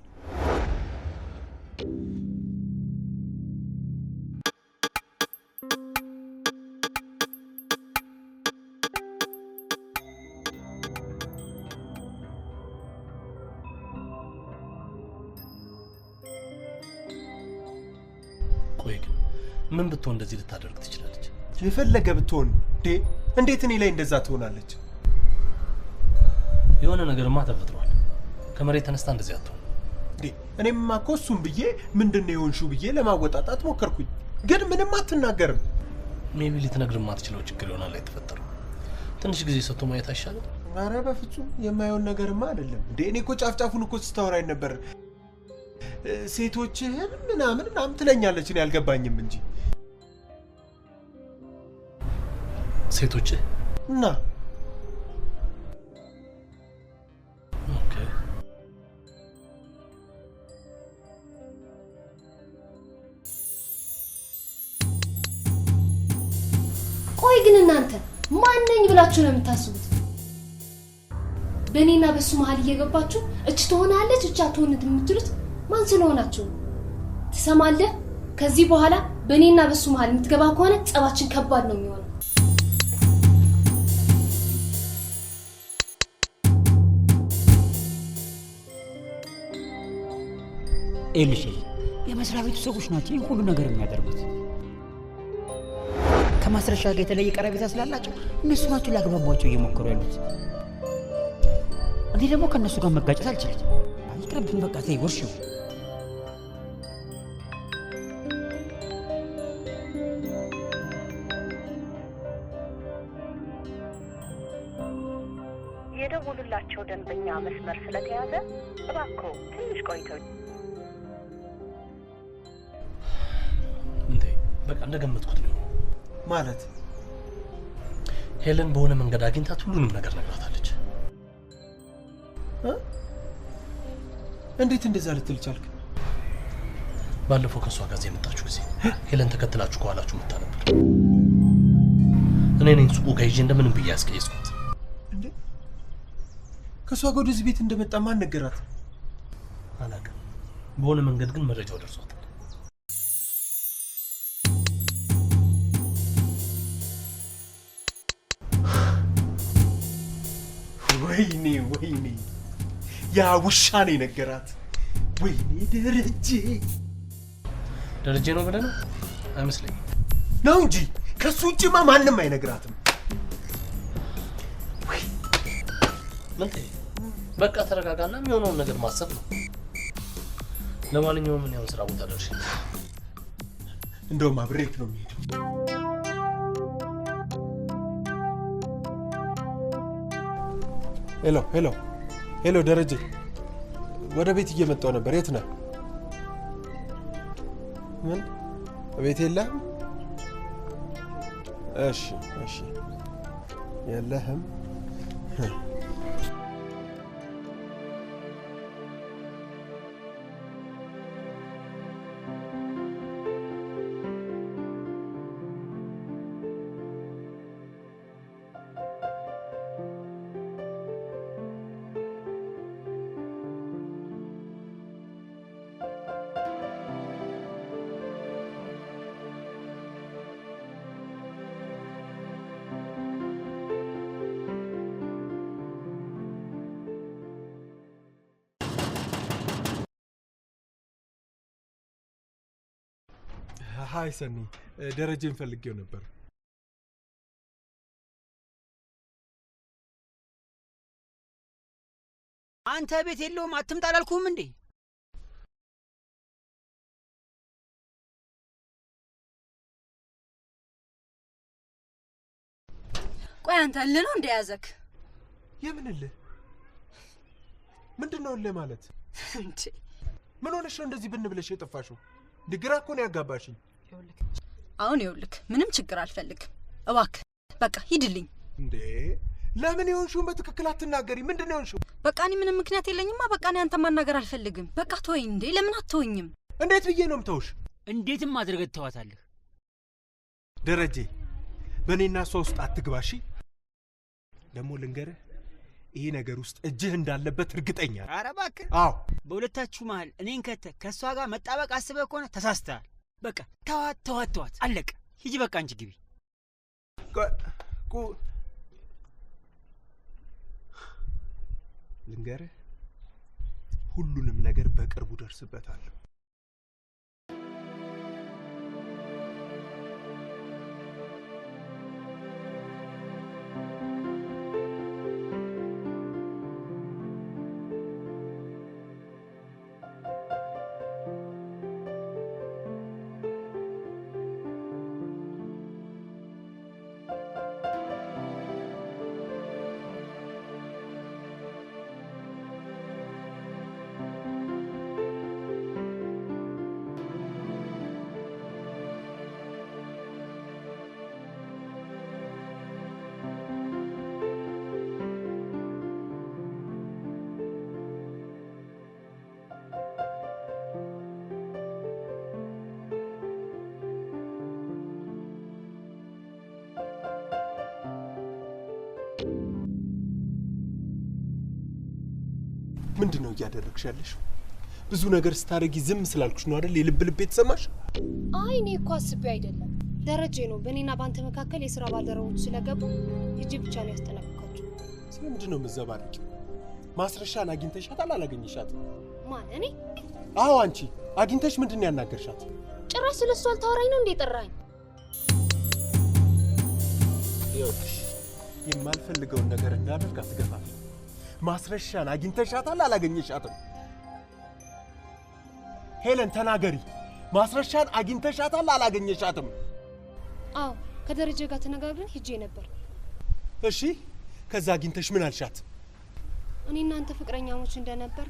ቆይ ግን ምን ብትሆን እንደዚህ ልታደርግ ትችላለች? የፈለገ ብትሆን እንዴት እኔ ላይ እንደዛ ትሆናለች? የሆነ ነገርማ ተፈጥሯል። ከመሬት ተነስታ እንደዚህ አትሆን። እኔማ እኮ እሱም ብዬ ምንድነው የሆንሽው ብዬ ለማወጣጣት ሞከርኩኝ፣ ግን ምንም አትናገርም። ሜቢ ልትነግር የማትችለው ችግር ይሆናል የተፈጠረው። ትንሽ ጊዜ ሰጥቶ ማየት አይሻልም? ኧረ በፍጹም የማይሆን ነገርማ አይደለም። እኔ እኮ ጫፍጫፉን እኮ ስታወራኝ ነበር። ሴቶችህን ምናምን ትለኛለች። እኔ አልገባኝም እንጂ ሴቶችህ እና ኦኬ። ቆይ ግን እናንተ ማንነኝ ብላችሁ ነው የምታስቡት? በእኔና በሱ መሀል እየገባችሁ እች ትሆናለች እቻ ትሆንት የምትሉት ማን ስለሆናችሁ? ትሰማለህ? ከዚህ በኋላ በእኔና በሱ መሀል የምትገባ ከሆነ ጸባችን ከባድ ነው የሚሆነው። ኤልሽ የመስሪያ ቤቱ ሰዎች ናቸው ይሄን ሁሉ ነገር የሚያደርጉት። ከማስረሻ ጋር የተለየ ቀረቤታ ስላላቸው እነሱ ናቸው ሊያግባቧቸው እየሞከሩ ያሉት። እኔ ደግሞ ከእነሱ ጋር መጋጨት አልችልም። ይቅርብን በቃ ተይ ወርሽው። የደወሉላቸው ደንበኛ መስመር ስለተያዘ እባክዎ ትንሽ ቆይተው። እንዴ በቃ እንደገመትኩት ነው ማለት። ሄለን በሆነ መንገድ አግኝታት ሁሉንም ነገር ነግራታለች። እንዴት እንደዛ ልትል ቻልክ? ባለፈው ከሷ ጋር የመጣችሁ ጊዜ ሄለን ተከትላችሁ ከኋላችሁ መጣ ነበር። እኔ ነኝ ሱቁ ጋር ይዤ እንደምንም ብዬ አስቀየስኩት። እንዴ ከሷ ጋር ወደዚህ ቤት እንደመጣ ማን ነገራት? አላውቅም። በሆነ መንገድ ግን መረጃው ደርሷታል። ወይኔ ያ ውሻ ነው የነገራት። ወይኔ ደረጀ ነው ብለህ ነው? አይመስለኝም ነው እንጂ ከሱ ውጭማ ማንም አይነግራትም። በቃ ተረጋጋና የሚሆነውን ነገር ማሰብ ነው። ለማንኛውም ምን ያው ስራ ቦታ ደርሼ እንደውም አብሬክ ነው የሚሄደው። ሄሎ ደረጀ፣ ወደ ቤት እየመጣሁ ነበር። የት ነህ? ምን ቤት የለህም? እሺ የለህም? ሀይ ሰኒ፣ ደረጀን ፈልጌው ነበር። አንተ ቤት የለውም አትምጣ አላልኩህም እንዴ? ቆይ አንተ እልህ ነው እንደያዘክ? የምን እልህ? ምንድነው እልህ ማለት? እንዴ ምን ሆነሽ ነው እንደዚህ ብን ብለሽ የጠፋሽው? ድግራ እኮ ነው ያጋባሽኝ። አሁን ይኸውልህ ምንም ችግር አልፈልግም። እባክህ በቃ ሂድልኝ። እንዴ ለምን ይሆንሽው በትክክል አትናገሪ? ምንድነው ይሆንሽው? በቃ እኔ ምንም ምክንያት የለኝማ። በቃ እኔ አንተ ማናገር አልፈልግም። በቃ ተወኝ። እንዴ ለምን አትተወኝም? እንዴት ብዬ ነው የምተውሽ? እንዴትም አድርገህ ትተዋታለህ። ደረጀ በእኔና እሷ ውስጥ አትግባሺ። ደግሞ ልንገርህ ይሄ ነገር ውስጥ እጅህ እንዳለበት እርግጠኛ ነኝ። ኧረ እባክህ። አዎ በሁለታችሁ መሀል እኔን ከእሷ ጋር መጣበቅ አስበህ ከሆነ ተሳስተሃል። በቃ ተዋት አለቀ። ሂጂ በቃ አንቺ ግቢ። ልንገርህ ሁሉንም ነገር በቅርቡ ደርስበታለሁ። ምንድነው እያደረግሽ ያለሽው? ብዙ ነገር ስታረጊ ዝም ስላልኩሽ ነው አይደል የልብ የተሰማሽ? አይ እኔ እኮ አስቤ አይደለም ደረጀ ነው በእኔና ባንተ መካከል የሥራ ባልደረቦች ስለገቡ እጅ ብቻ ነው ያስጠነቀቃችሁ። ስለምንድነው የምትዘባርቂው? ማስረሻን አግኝተሻታል አላገኘሻትም? ማን እኔ? አዎ አንቺ አግኝተሽ ምንድነው ያናገርሻት? ጭራሽ ስለሷ አልታወራኝ ነው እንዴ ጠራኝ? ይኸውልሽ የማልፈልገውን ነገር እንዳደርግ አትገፋፊ። ማስረሻን አግኝተሻታል አላገኘሻትም? ሄለን ተናገሪ። ማስረሻን አግኝተሻታል አላገኘሻትም? አዎ ከደረጀ ጋር ተነጋግረን ሄጄ ነበር። እሺ ከዛ አግኝተሽ ምን አልሻት? እኔ እናንተ ፍቅረኛሞች እንደነበር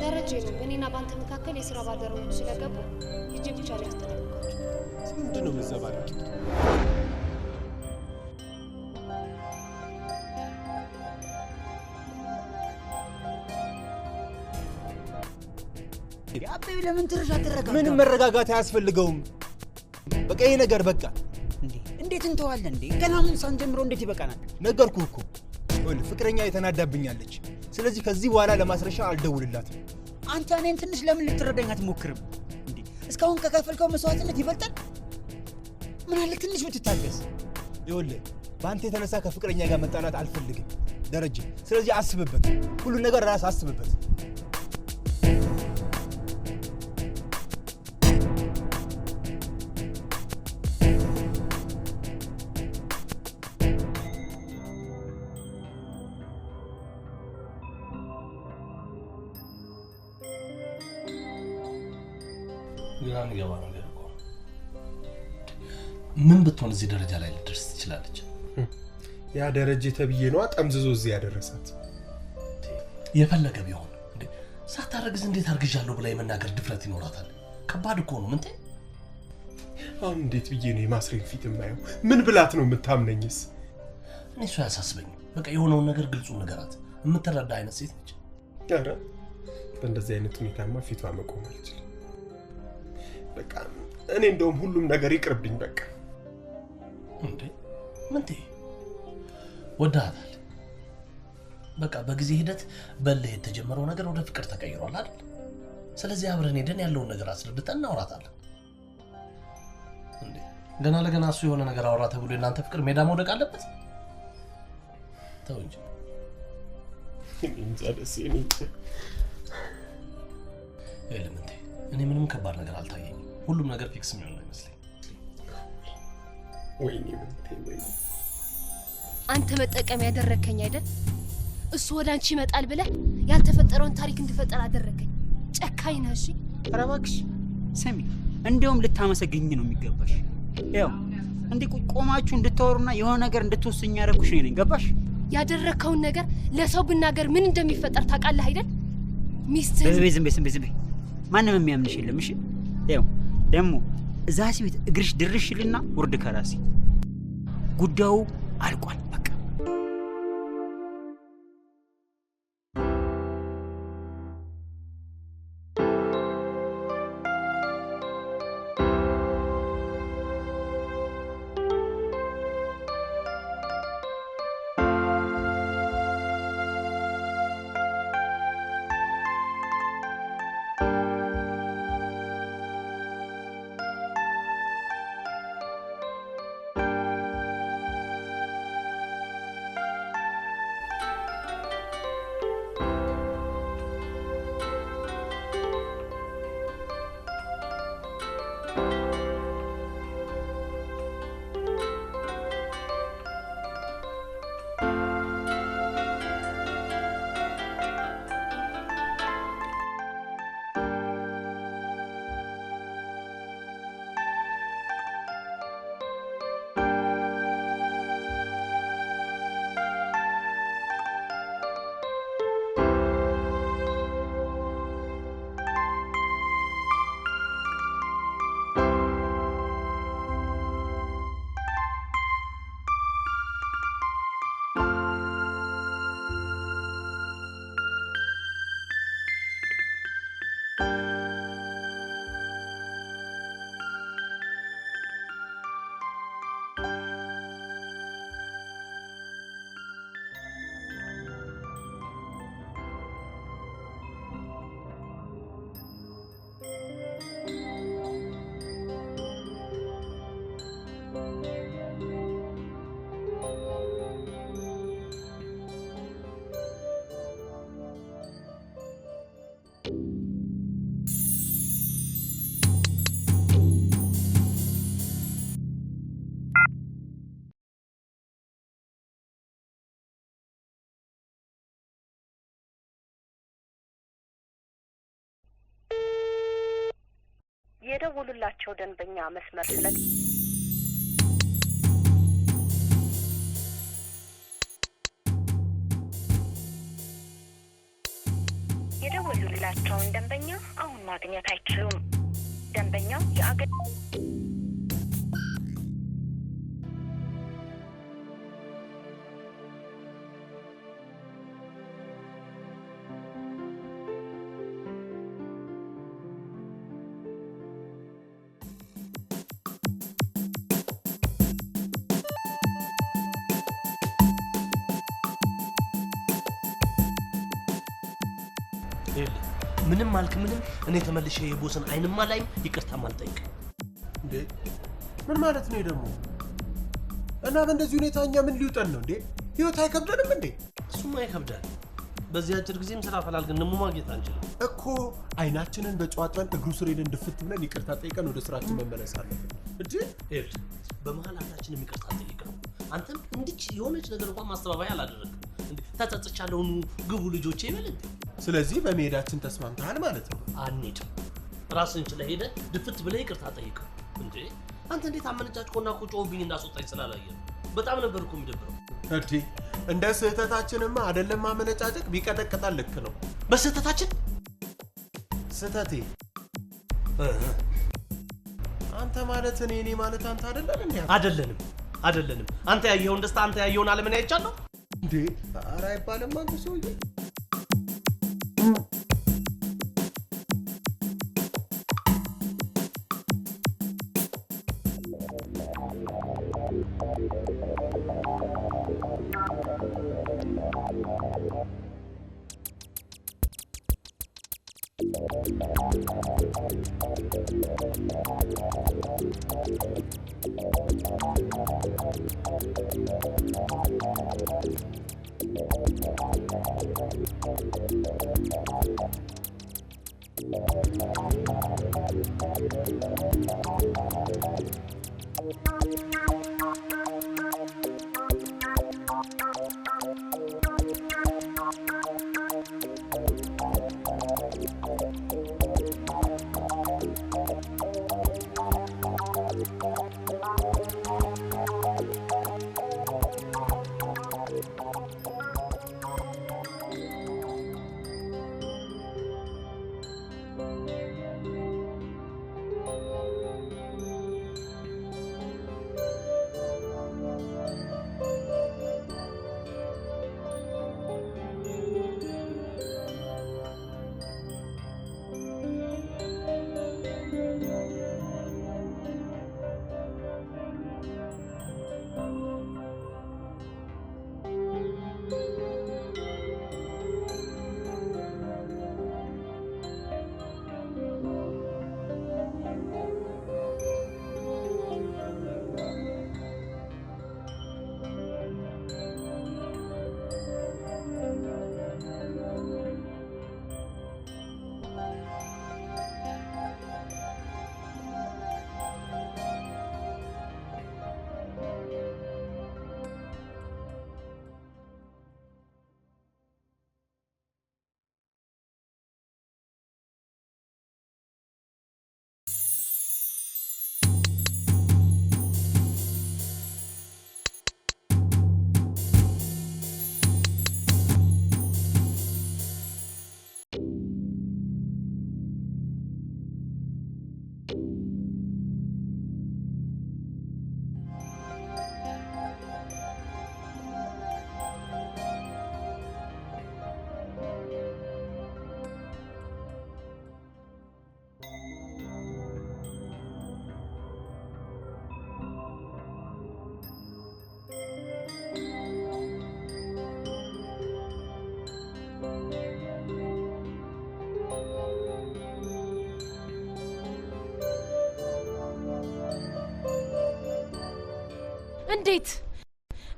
ደረጀ ነው በእኔና ባንተ መካከል የሥራ ባልደረቦች ስለገቡ እጅ ብቻ ነው ያስጠነቀቃችሁ። ምንድነው መዘባረቅ? አቤ ለምን ትርሻ ተረጋጋ? ምንም መረጋጋት አያስፈልገውም። በቃ ይሄ ነገር በቃ። እንዴት እንተዋለን እንዴ? ገና ምን ሳንጀምረው እንዴት ይበቃናል? ነገርኩህ እኮ ወል ፍቅረኛ የተናዳብኛለች። ስለዚህ ከዚህ በኋላ ለማስረሻ አልደውልላትም። አንተ እኔን ትንሽ ለምን ልትረዳኝ አትሞክርም እንዴ? እስካሁን ከከፈልከው መስዋዕትነት ይበልጣል። ምን አለ ትንሽ ብትታገስ። ይኸውልህ በአንተ የተነሳ ከፍቅረኛ ጋር መጣላት አልፈልግም ደረጀ። ስለዚህ አስብበት፣ ሁሉ ነገር ራስ አስብበት። ግራም ይገባ ነገር እኮ ምን ብትሆን እዚህ ደረጃ ላይ ልደርስ ትችላለች? ያ ደረጀ ተብዬ ነው ጠምዝዞ እዚህ ያደረሳት። የፈለገ ቢሆን እንዴ ሳታረግዝ እንዴት አርግዣለሁ ብላ የመናገር ድፍረት ይኖራታል? ከባድ እኮ ነው። ምን ተ አሁን እንዴት ብዬ ነው የማስሬን ፊት የማየው? ምን ብላት ነው የምታምነኝስ? እኔ እሱ ያሳስበኝ። በቃ የሆነውን ነገር ግልጹ ነገራት። የምትረዳ አይነት ሴት ነች። ኧረ በእንደዚህ አይነት ሁኔታማ ፊቷ መቆም አልችልም። በቃ እኔ እንደውም ሁሉም ነገር ይቅርብኝ በቃ። እንዴ ምን ተ ወዳታል። በቃ በጊዜ ሂደት በልህ የተጀመረው ነገር ወደ ፍቅር ተቀይሯል አይደል? ስለዚህ አብረን ሄደን ያለውን ነገር አስረድተን እናወራታለን። እንዴ ገና ለገና እሱ የሆነ ነገር አወራ ተብሎ እናንተ ፍቅር ሜዳ መውደቅ አለበት? ተው እንጂ እንጃ ደስ ይለኝ። ኤሌመንቴ እኔ ምንም ከባድ ነገር አልታየኝም። ሁሉም ነገር ፊክስ የሚሆን ነው ይመስለኝ። ወይኔ ወይኔ አንተ መጠቀም ያደረከኝ አይደል? እሱ ወደ አንቺ ይመጣል ብለህ ያልተፈጠረውን ታሪክ እንድፈጠር አደረከኝ። ጨካኝ ነህ። እሺ ኧረ እባክሽ ስሚ፣ እንደውም ልታመሰግኝ ነው የሚገባሽ። ያው እንዴ ቆማችሁ እንድታወሩና የሆነ ነገር እንድትወስኝ ያደረኩሽ ነኝ። ገባሽ? ያደረከውን ነገር ለሰው ብናገር ምን እንደሚፈጠር ታውቃለህ አይደል? ሚስት ዝም በይ ማንም የሚያምንሽ የለም። እሺ ያው ደግሞ እዛ ሲቤት እግርሽ ድርሽልና ወርድ ከራሲ ጉዳዩ አልቋል በቃ። የደወሉላቸው ደንበኛ መስመር ስለ የደወሉላቸውን ደንበኛ አሁን ማግኘት አይችሉም። ደንበኛው ምንም ማልክ ምንም እኔ ተመልሼ የቦስን አይንማ ላይም ይቅርታ ማልጠይቅ እንዴ ምን ማለት ነው ደግሞ? እና በእንደዚህ ሁኔታ እኛ ምን ሊውጠን ነው እንዴ? ህይወት አይከብደንም እንዴ? እሱማ ይከብዳል። በዚህ አጭር ጊዜም ስራ ፈላልገን ደግሞ ማግኘት አንችልም እኮ። አይናችንን በጨዋታን እግሩ ስር ሄደን ድፍት ብለን ይቅርታ ጠይቀን ወደ ስራችን መመለስ አለብን እንጂ በመሀል አንዳችንም ይቅርታ ጠይቀን አንተም እንድች የሆነች ነገር እንኳን ማስተባበያ አላደረግም እንዴ? ተጸጽቻለሁ ግቡ ልጆቼ ይበል እንዴ? ስለዚህ በመሄዳችን ተስማምተሃል ማለት ነው? አንሄድም። ራስን ችለህ ሄደህ ድፍት ብለህ ይቅርታ ጠይቀው እንዴ? አንተ እንዴት አመነጫጭቆና ቁጮብኝ እንዳስወጣኝ ስላላየህ በጣም ነበር እኮ የሚደብረው። እንዴ እንደ ስህተታችንማ አይደለም ማመነጫጨቅ ቢቀጠቅጣል ልክ ነው። በስህተታችን ስህተቴ አንተ ማለት እኔ ማለት አንተ አይደለም እንዴ? አይደለንም። አንተ ያየኸውን ደስታ አንተ ያየኸውን ዓለምን አይቻለሁ እንዴ? ኧረ አይባልም አንተ ሰውዬ።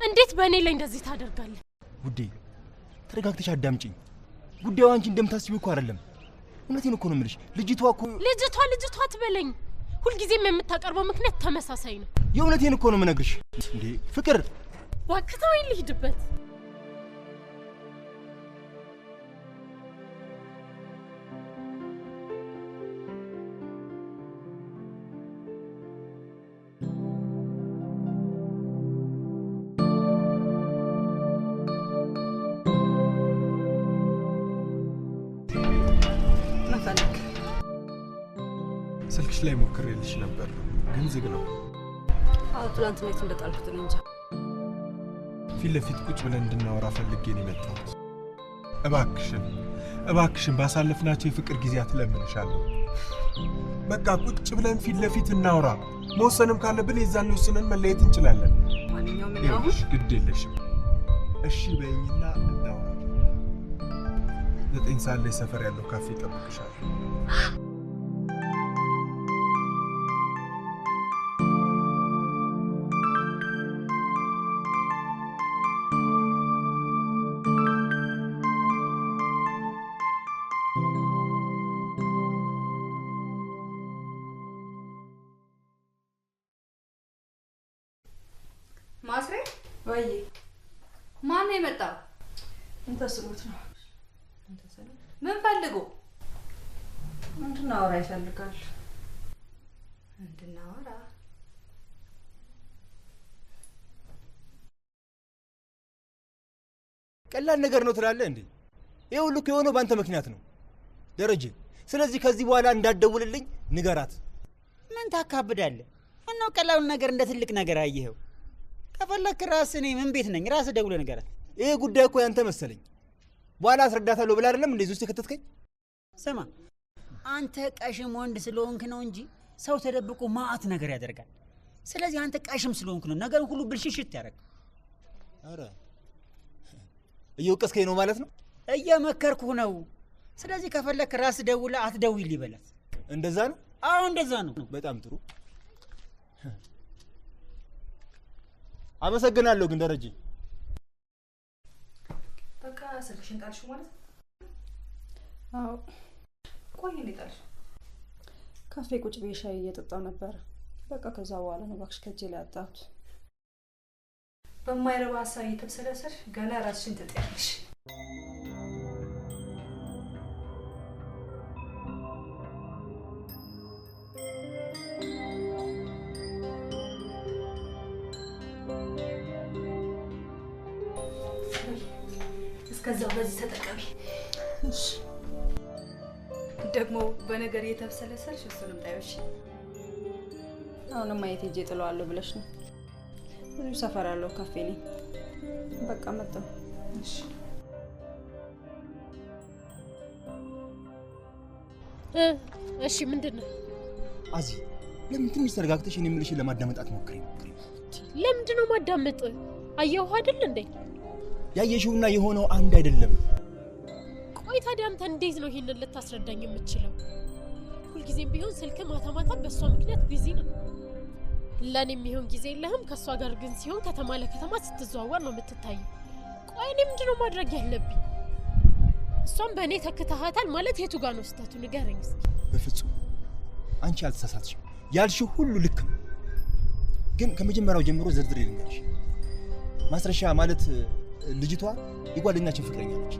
እንዴት በእኔ ላይ እንደዚህ ታደርጋለህ? ውዴ ተረጋግተሽ አዳምጪኝ። ጉዳዩ አንቺ እንደምታስቢው እኮ አይደለም። እውነቴን እኮ ነው የምልሽ። ልጅቷ አትበለኝ። ሁልጊዜም የምታቀርበው ምክንያት ተመሳሳይ ነው። የእውነቴን እኮ ነው የምነግርሽ። እንዴ ፍቅር ዋክታው ልሂድበት። ስልክሽ ላይ ሞክሬልሽ ነበር ግን ዝግ ነው። ትላንት ነው እንደጣልኩት ነው እንጂ ፊት ለፊት ቁጭ ብለን እንድናወራ ፈልጌ ነው የመጣሁት። እባክሽን ባሳለፍናቸው የፍቅር ጊዜያት ለምንሻለሁ። በቃ ቁጭ ብለን ፊት ለፊት እናውራ። መወሰንም ካለብን የዛን ወስነን መለየት እንችላለን። ማንኛውም ይኸውልሽ ግድ የለሽም እሺ በይኝና እናውራ። 9 ሰዓት ላይ ሰፈር ያለው ካፌ ጠብቅሻለሁ። ማስሬ ወይ ማን ነው የመጣው? እንተስሉት ነው። ምን ፈልጎ? እንድናወራ ይፈልጋል። እንድናወራ? ቀላል ነገር ነው ትላለህ እንዴ? ይሄ ሁሉ የሆነው ባንተ ምክንያት ነው ደረጀ። ስለዚህ ከዚህ በኋላ እንዳትደውልልኝ ንገራት። ምን ታካብዳለህ? እና ቀላሉን ነገር እንደ ትልቅ ነገር አየኸው። ከፈለክ ራስህ እኔ ምን ቤት ነኝ? ራስህ ደውለህ ንገራት። ይሄ ጉዳይ እኮ ያንተ መሰለኝ። በኋላ አስረዳታለሁ ብለህ አይደለም እንደዚህ ውስጥ የከተትከኝ? ስማ አንተ ቀሽም ወንድ ስለሆንክ ነው እንጂ ሰው ተደብቆ ማአት ነገር ያደርጋል። ስለዚህ አንተ ቀሽም ስለሆንክ ነው ነገር ሁሉ ብልሽሽት ያደርግ። አረ እየወቀስከኝ ነው ማለት ነው? እየመከርኩህ ነው። ስለዚህ ከፈለክ ራስህ ደውለህ አትደውይልኝ በላት። እንደዛ ነው? አዎ እንደዛ ነው። በጣም ጥሩ አመሰግናለሁ። ግን ደረጀ በቃ ስልክሽን ጣልሽው ማለት ነው? አዎ። ቆይ እንዴት ጣልሽው? ካፌ ቁጭ ብዬ ሻይ እየጠጣሁ ነበር። በቃ ከዛ በኋላ ነው እባክሽ ከእጄ ላይ አጣሁት። በማይረባ ሀሳብ እየተብሰለሰልሽ ገና ራስሽን ትጥያለሽ። እስከዛው በዚህ ተጠቀሚ። እሺ። ደግሞ በነገር እየተብሰለሰልሽ እሱንም ጣይሽ። አሁንም ማየት ሄጄ ጥለዋለሁ ብለሽ ነው? እዚሁ ሰፈር ያለው ካፌ ነኝ። በቃ መጣሁ። እሺ። እሺ ምንድን ነው? አዚ ለምን ትንሽ ተረጋግተሽ እኔ የምልሽን ለማዳመጥ አትሞክሪ? ለምንድን ነው ማዳመጥ? አየሁ አይደል እንዴ? ያየሽውና የሆነው አንድ አይደለም። ቆይ ታዲያ አንተ እንዴት ነው ይሄንን ልታስረዳኝ የምትችለው? ሁልጊዜም ቢሆን ስልክ ማታ ማታ በእሷ ምክንያት ቢዚ ነው። ለኔ የሚሆን ጊዜ የለህም። ከእሷ ጋር ግን ሲሆን ከተማ ለከተማ ስትዘዋወር ነው የምትታየው። ቆይ እኔ ምንድን ነው ማድረግ ያለብኝ? እሷም በእኔ ተክተሃታል ማለት የቱ ጋር ነው ስህተቱ? ንገረኝ እስኪ። በፍጹም አንቺ አልተሳሳትሽም። ያልሽው ሁሉ ልክ ነው። ግን ከመጀመሪያው ጀምሮ ዝርዝር ልንገርሽ። ማስረሻ ማለት ልጅቷ የጓደኛችን ፍቅረኛ ነች።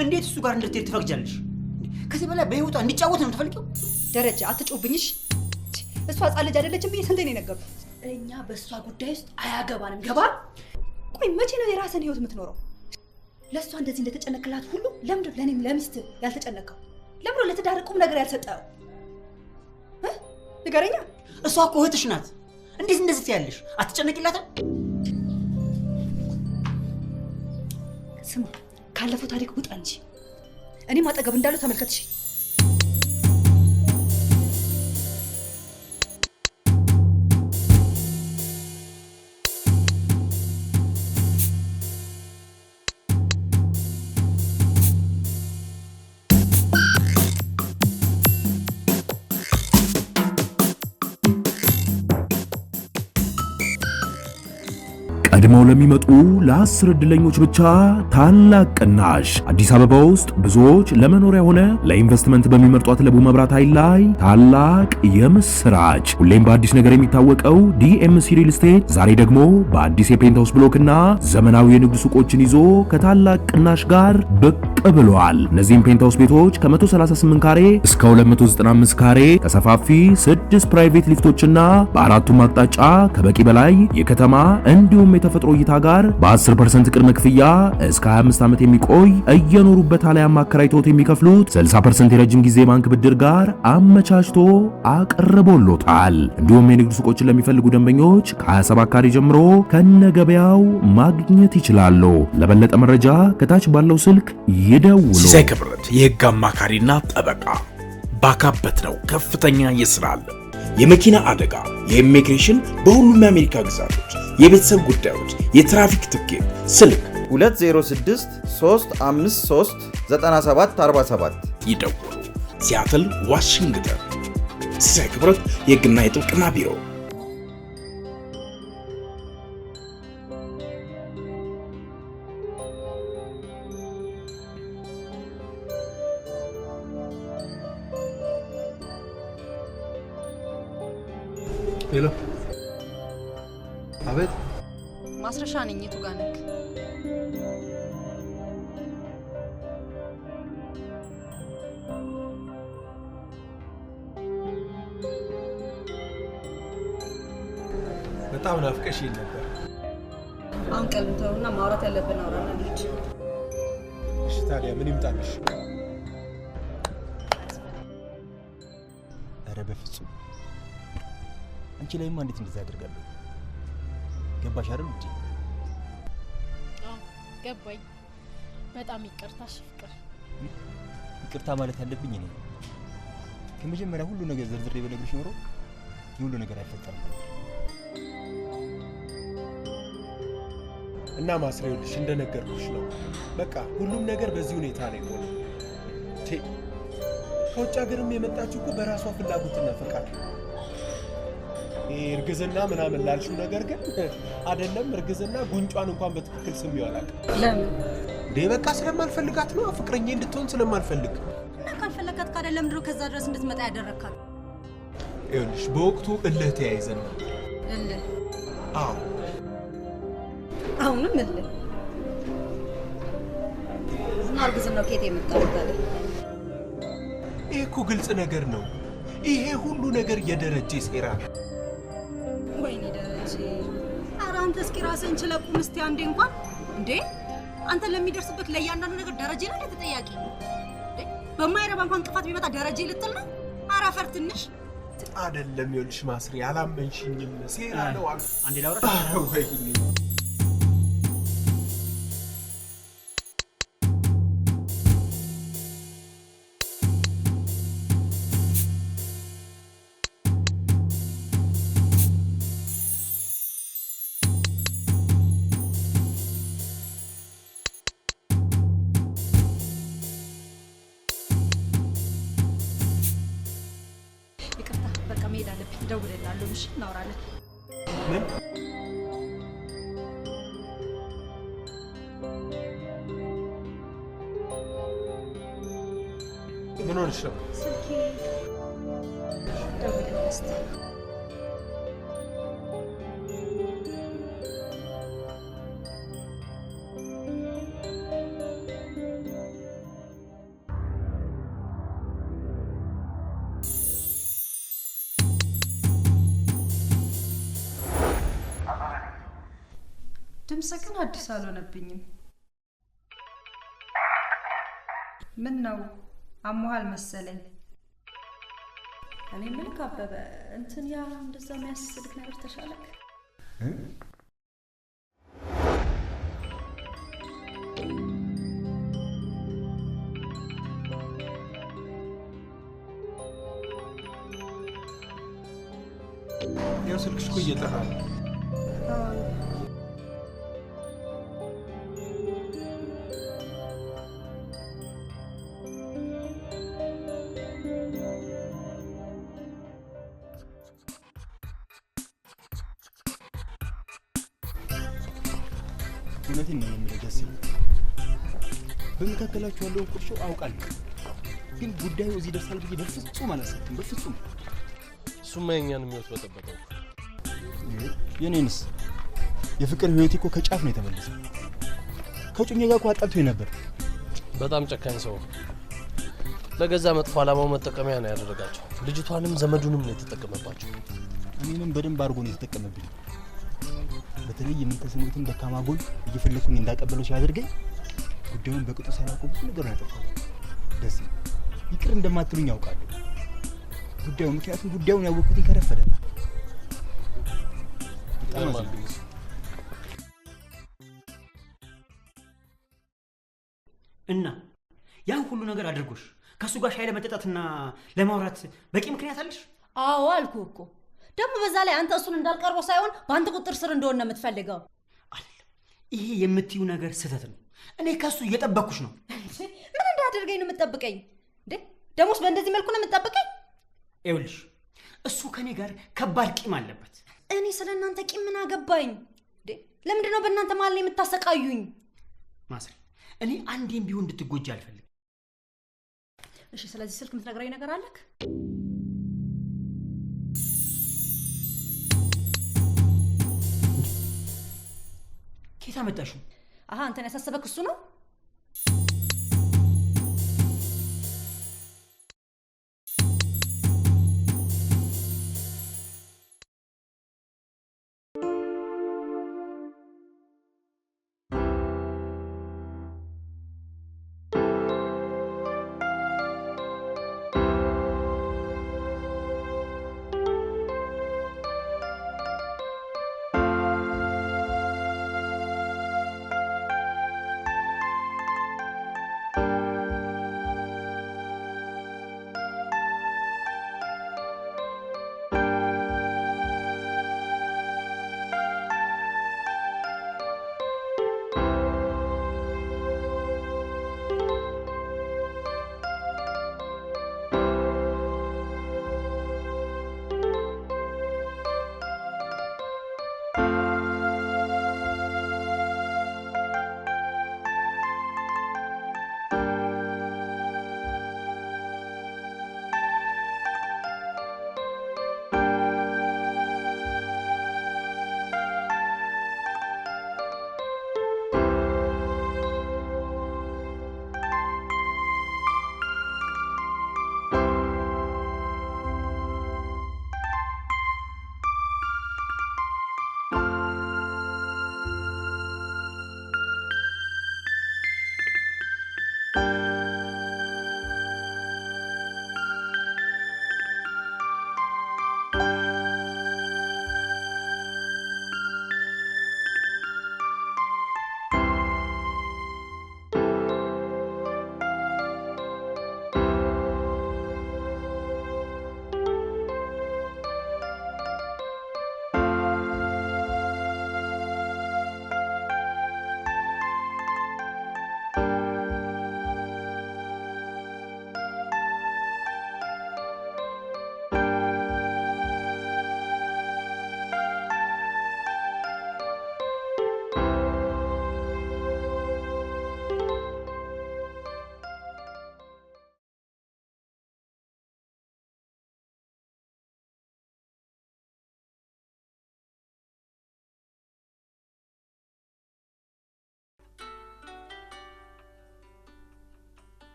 እንዴት እሱ ጋር እንድትሄድ ትፈቅጃለሽ? ከዚህ በላይ በህይወቷ እንዲጫወት ነው የምትፈልጊው? ደረጃ አትጮብኝሽ። እሷ ህጻን ልጅ አይደለችም ብዬ ስንቴ ነው የነገርኩት? እኛ በእሷ ጉዳይ ውስጥ አያገባንም። ገባ? ቆይ መቼ ነው የራስን ህይወት የምትኖረው? ለእሷ እንደዚህ እንደተጨነቅላት ሁሉ ለምንድን ለእኔም ለሚስት ያልተጨነቀው? ለምንድን ለትዳር ቁም ነገር ያልሰጠው? ንገረኛ። እሷ እኮ እህትሽ ናት። እንዴት እንደዚህ ትያለሽ? አትጨነቂላትም? ስማ ካለፈው ታሪክ ውጣ እንጂ እኔም አጠገብ እንዳለው ተመልከትሽ። ቀድመው ለሚመጡ ለ10 ዕድለኞች ብቻ ታላቅ ቅናሽ። አዲስ አበባ ውስጥ ብዙዎች ለመኖሪያ ሆነ ለኢንቨስትመንት በሚመርጧት ለቡ መብራት ኃይል ላይ ታላቅ የምስራች። ሁሌም በአዲስ ነገር የሚታወቀው ዲኤምሲ ሪል ስቴት ዛሬ ደግሞ በአዲስ የፔንታውስ ብሎክና ዘመናዊ የንግድ ሱቆችን ይዞ ከታላቅ ቅናሽ ጋር ብቅ ብሏል። እነዚህም ፔንታውስ ቤቶች ከ138 ካሬ እስከ 295 ካሬ ከሰፋፊ 6 ፕራይቬት ሊፍቶችና በአራቱም አቅጣጫ ከበቂ በላይ የከተማ እንዲሁም የተፈጥሮ እይታ ጋር በ10% ቅድመ ክፍያ እስከ 25 ዓመት የሚቆይ እየኖሩበት አሊያም አከራይቶት የሚከፍሉት 60% የረጅም ጊዜ ባንክ ብድር ጋር አመቻችቶ አቅርቦሎታል። እንዲሁም የንግድ ሱቆችን ለሚፈልጉ ደንበኞች ከ27 ካሬ ጀምሮ ከነገበያው ማግኘት ይችላሉ። ለበለጠ መረጃ ከታች ባለው ስልክ ይደውሉ። ሲሳይ ክብረት የህግ አማካሪና ጠበቃ ባካበት ነው ከፍተኛ የስራ አለ። የመኪና አደጋ፣ የኢሚግሬሽን፣ በሁሉም የአሜሪካ ግዛቶች የቤተሰብ ጉዳዮች፣ የትራፊክ ትኬት፣ ስልክ 206 353 9747 ይደውሉ። ሲያትል ዋሽንግተን። ሲሳይ ክብረት የህግና የጥብቅና ቢሮ። ሄሎ። አቤት። ማስረሻ ነኝ። የቱ ጋር ነህ? በጣም ናፍቀሽኝ ነበር። አሁን ቀልምተውና ማውራት ያለብን አውራና ልጅ። እሺ ታዲያ ምን ይምጣልሽ? ኧረ በፍጹም አንቺ ላይማ እንዴት እንደዛ አደርጋለሁ? ገባሽ አይደል እንዴ? አዎ ገባኝ። በጣም ይቅርታ ፍቅር። ይቅርታ ማለት ያለብኝ እኔ ከመጀመሪያ ሁሉ ነገር ዝርዝሬ በነግርሽ ኖሮ ሁሉ ነገር አይፈጠርም። እና ማስሬውልሽ እንደነገርኩሽ ነው። በቃ ሁሉም ነገር በዚህ ሁኔታ ነው የሆነው። ከውጭ ሀገርም የመጣችው እኮ በራሷ ፍላጎትና ፈቃድ ነው። ይሄ እርግዝና ምናምን ላልሽው ነገር ግን አይደለም። እርግዝና ጉንጯን እንኳን በትክክል ስሜው አላውቅም። ለምን እንዴ? በቃ ስለማልፈልጋት ነው። ፍቅረኛ እንድትሆን ስለማልፈልግ። እና ካልፈለጋት ካደለም ድሮ ከዛ ድረስ እንድትመጣ ያደረካት? ይኸውልሽ በወቅቱ እልህ ተያይዘን ነው። እልህ? አዎ አሁንም እልህ? እና እርግዝናው ከየት የመጣው ታዲያ? ይሄ እኮ ግልጽ ነገር ነው። ይሄ ሁሉ ነገር የደረጀ ሴራ ነው። ወይኔ ደረጀ! ኧረ አንተ እስኪ ራስህን ችለህ ቁም እስቲ አንዴ እንኳን። እንዴ አንተ ለሚደርስበት ለእያንዳንዱ ነገር ደረጀ ነው ተጠያቂ? እንዴ በማይረባ እንኳን ጥፋት ቢመጣ ደረጀ ልትል ነው? ኧረ አፈር ትንሽ አይደለም። ይኸውልሽ ማስሬ አላመንሽኝም። ሴራ ነው አሉ። አንዴ ላውራ። ወይኔ እደውልልሃለሁ። እሺ እናወራለን። ምን ምን ሆነሽ ነው? ስልኬ ደውልልኝ እስኪ። ድምፅህ ግን አዲስ አልሆነብኝም። ምን ነው አሞሃል መሰለኝ። እኔ ምን ካበበ እንትን ያ እንደዛ የሚያስስልክ ነገር ተሻለክ? ያው ስልክሽ እኮ እየጠራ ነው። እውነቴን ነው የምልህ ደስ በመካከላችሁ ያለውን ቁርሾ አውቃለሁ፣ ግን ጉዳዩ እዚህ ደርሳል ብዬ በፍጹም አላሰብኩም። በፍጹም እሱማ የእኛን የሚወት በጠበቀው። የኔንስ የፍቅር ህይወቴ እኮ ከጫፍ ነው የተመለሰው። ከጩኛ ጋር እኮ አጣልቶኝ ነበር። በጣም ጨካኝ ሰው፣ ለገዛ መጥፎ ዓላማው መጠቀሚያ ነው ያደረጋቸው። ልጅቷንም ዘመዱንም ነው የተጠቀመባቸው። እኔንም በደንብ አድርጎ ነው የተጠቀመብኝ። በተለይ የምትሰሙትን ደካማ ጎን እየፈለኩኝ እንዳቀበለው ሲያደርገኝ ጉዳዩን በቅጡ ሳላውቀው ብዙ ነገር ነው ያጠፋሁት። ደስ ይቅር እንደማትሉኝ ያውቃለሁ ምክንያቱም ጉዳዩን ያወቅኩትኝ ከረፈደ። እና ያን ሁሉ ነገር አድርጎሽ ከሱ ጋር ሻይ ለመጠጣትና ለማውራት በቂ ምክንያት አለሽ? አዎ አልኩህ እኮ። ደግሞ በዛ ላይ አንተ እሱን እንዳልቀርበው ሳይሆን በአንተ ቁጥር ስር እንደሆነ ነው የምትፈልገው። ይሄ የምትዩ ነገር ስህተት ነው። እኔ ከሱ እየጠበቅኩሽ ነው። ምን እንዳደርገኝ ነው የምትጠብቀኝ እንዴ? ደሞስ በእንደዚህ መልኩ ነው የምትጠብቀኝ? ይኸውልሽ እሱ ከኔ ጋር ከባድ ቂም አለበት። እኔ ስለ እናንተ ቂም ምን አገባኝ እንዴ? ለምንድን ነው በእናንተ መሀል ላይ የምታሰቃዩኝ? ማስሪ እኔ አንዴም ቢሆን እንድትጎጂ አልፈልግም። እሺ ስለዚህ ስልክ የምትነግረኝ ነገር አለክ? ኬታ መጣሽ? አሃ አንተን ያሳሰበክ እሱ ነው?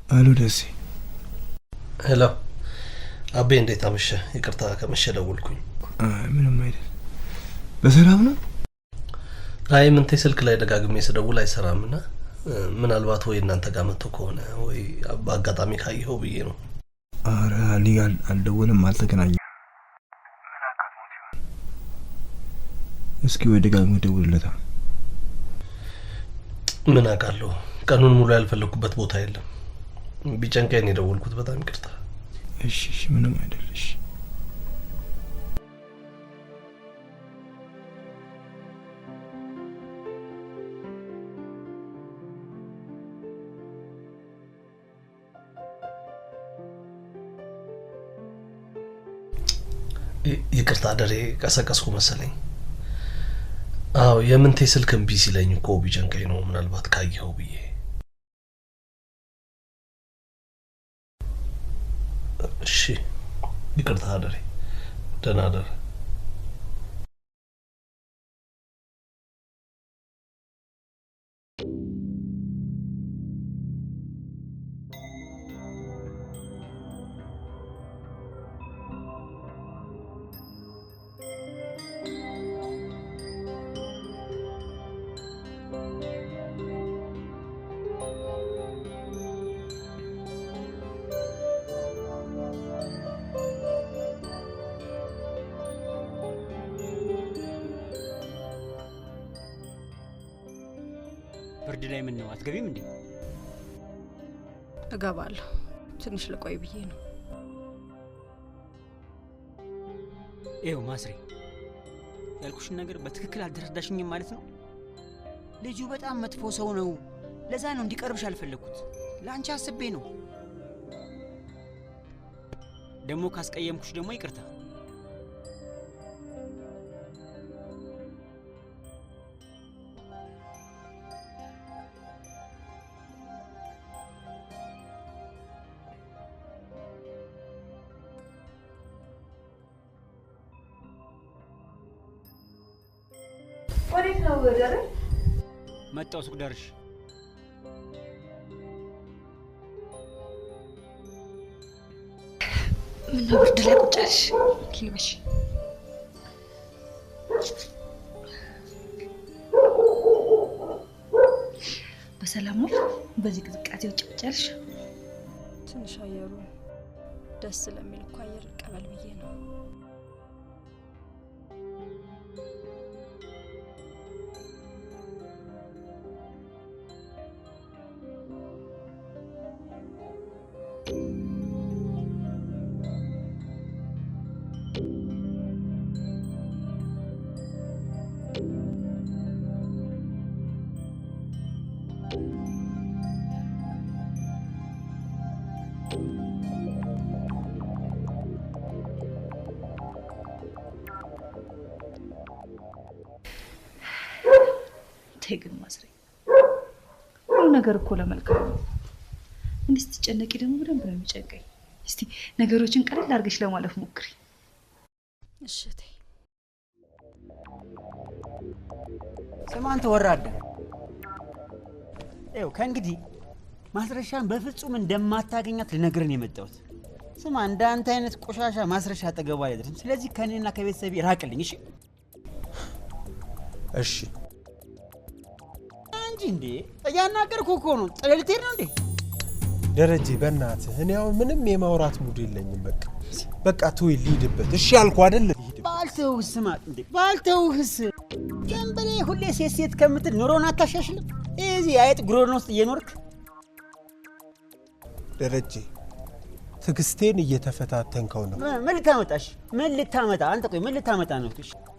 አሎ ደሴ። ሄሎ አቤ፣ እንዴት አመሸ? ይቅርታ ከመሸ ደውልኩኝ። ምንም አይደል። በሰላም ነው? አይ ምንቴ ስልክ ላይ ደጋግሜ ስደውል አይሰራምና ምናልባት ወይ እናንተ ጋር መጥቶ ከሆነ ወይ በአጋጣሚ ካየኸው ብዬ ነው። ኧረ እኔ ጋር አልደወለም፣ አልተገናኘም። እስኪ ወይ ደጋግሜ ደውልለታ። ምን አውቃለሁ፣ ቀኑን ሙሉ ያልፈለኩበት ቦታ የለም። ቢጨንቀኝ የደወልኩት፣ በጣም ይቅርታ። እሺ እሺ፣ ምንም አይደል። እሺ ይቅርታ ደሬ፣ ቀሰቀስኩ መሰለኝ። አዎ የምንቴ ስልክ እምቢ ሲለኝ እኮ ቢጨንቀኝ ነው፣ ምናልባት ካየኸው ብዬ። እሺ ይቅርታ ደሬ፣ ደህና ደር። ብርድ ላይ ምን ነው አትገቢም እንዴ? እገባለሁ፣ ትንሽ ልቆይ ብዬ ነው። ይኸው ማስሬ፣ ያልኩሽን ነገር በትክክል አልተረዳሽኝም ማለት ነው። ልጁ በጣም መጥፎ ሰው ነው። ለዛ ነው እንዲቀርብሽ አልፈለኩት። ለአንቺ አስቤ ነው። ደግሞ ካስቀየምኩሽ ደግሞ ይቅርታ። ወዴት ነው ደረ? መጣሁ ሱቅ ደርሽ። ምን ነው ብርድ ላይ ቁጭ አልሽ? ልበሽ። በሰላም ነው? በዚህ ቅዝቃዜ ውጭ ቁጭ አልሽ? ትንሽ አየሩ ደስ ስለሚል እኮ አየር ቀበል ብዬ ነው። ግን ማስሬ ሁሉ ነገር እኮ ለመልካም ነው። እንዴት ትጨነቂ ደግሞ በደንብ ነው የሚጨንቀኝ። እስቲ ነገሮችን ቀለል አድርገሽ ለማለፍ ሞክሪ። እሺ እቴ። ስማ አንተ ወራዳ፣ ይኸው ከእንግዲህ ማስረሻን በፍጹም እንደማታገኛት ልነግርህ የመጣሁት። ስማ እንዳንተ አይነት ቆሻሻ ማስረሻ አጠገቧ አይደርስም። ስለዚህ ከኔና ከቤተሰቤ ራቅልኝ። እሺ እሺ። እንዴ እያናገርኩህ እኮ ነው። ጥለህ ልትሄድ ነው እንዴ? ደረጀ በእናትህ እኔ አሁን ምንም የማውራት ሙድ የለኝም። በቃ ተወኝ ልሂድበት። እሺ አልኩህ አይደል? ባልተውህስ ማለት እንዴ? ባልተውህስ ዝም ብለህ ሁሌ ሴት ከምትል ኑሮን አታሻሽልም? እዚህ አይጥ ጉሮሮ ውስጥ እየኖርክ ደረጀ ትዕግስቴን እየተፈታተንከው ነው። ምን ልታመጣሽ? ምን ልታመጣ አንተ? ቆይ ምን ልታመጣ ነው?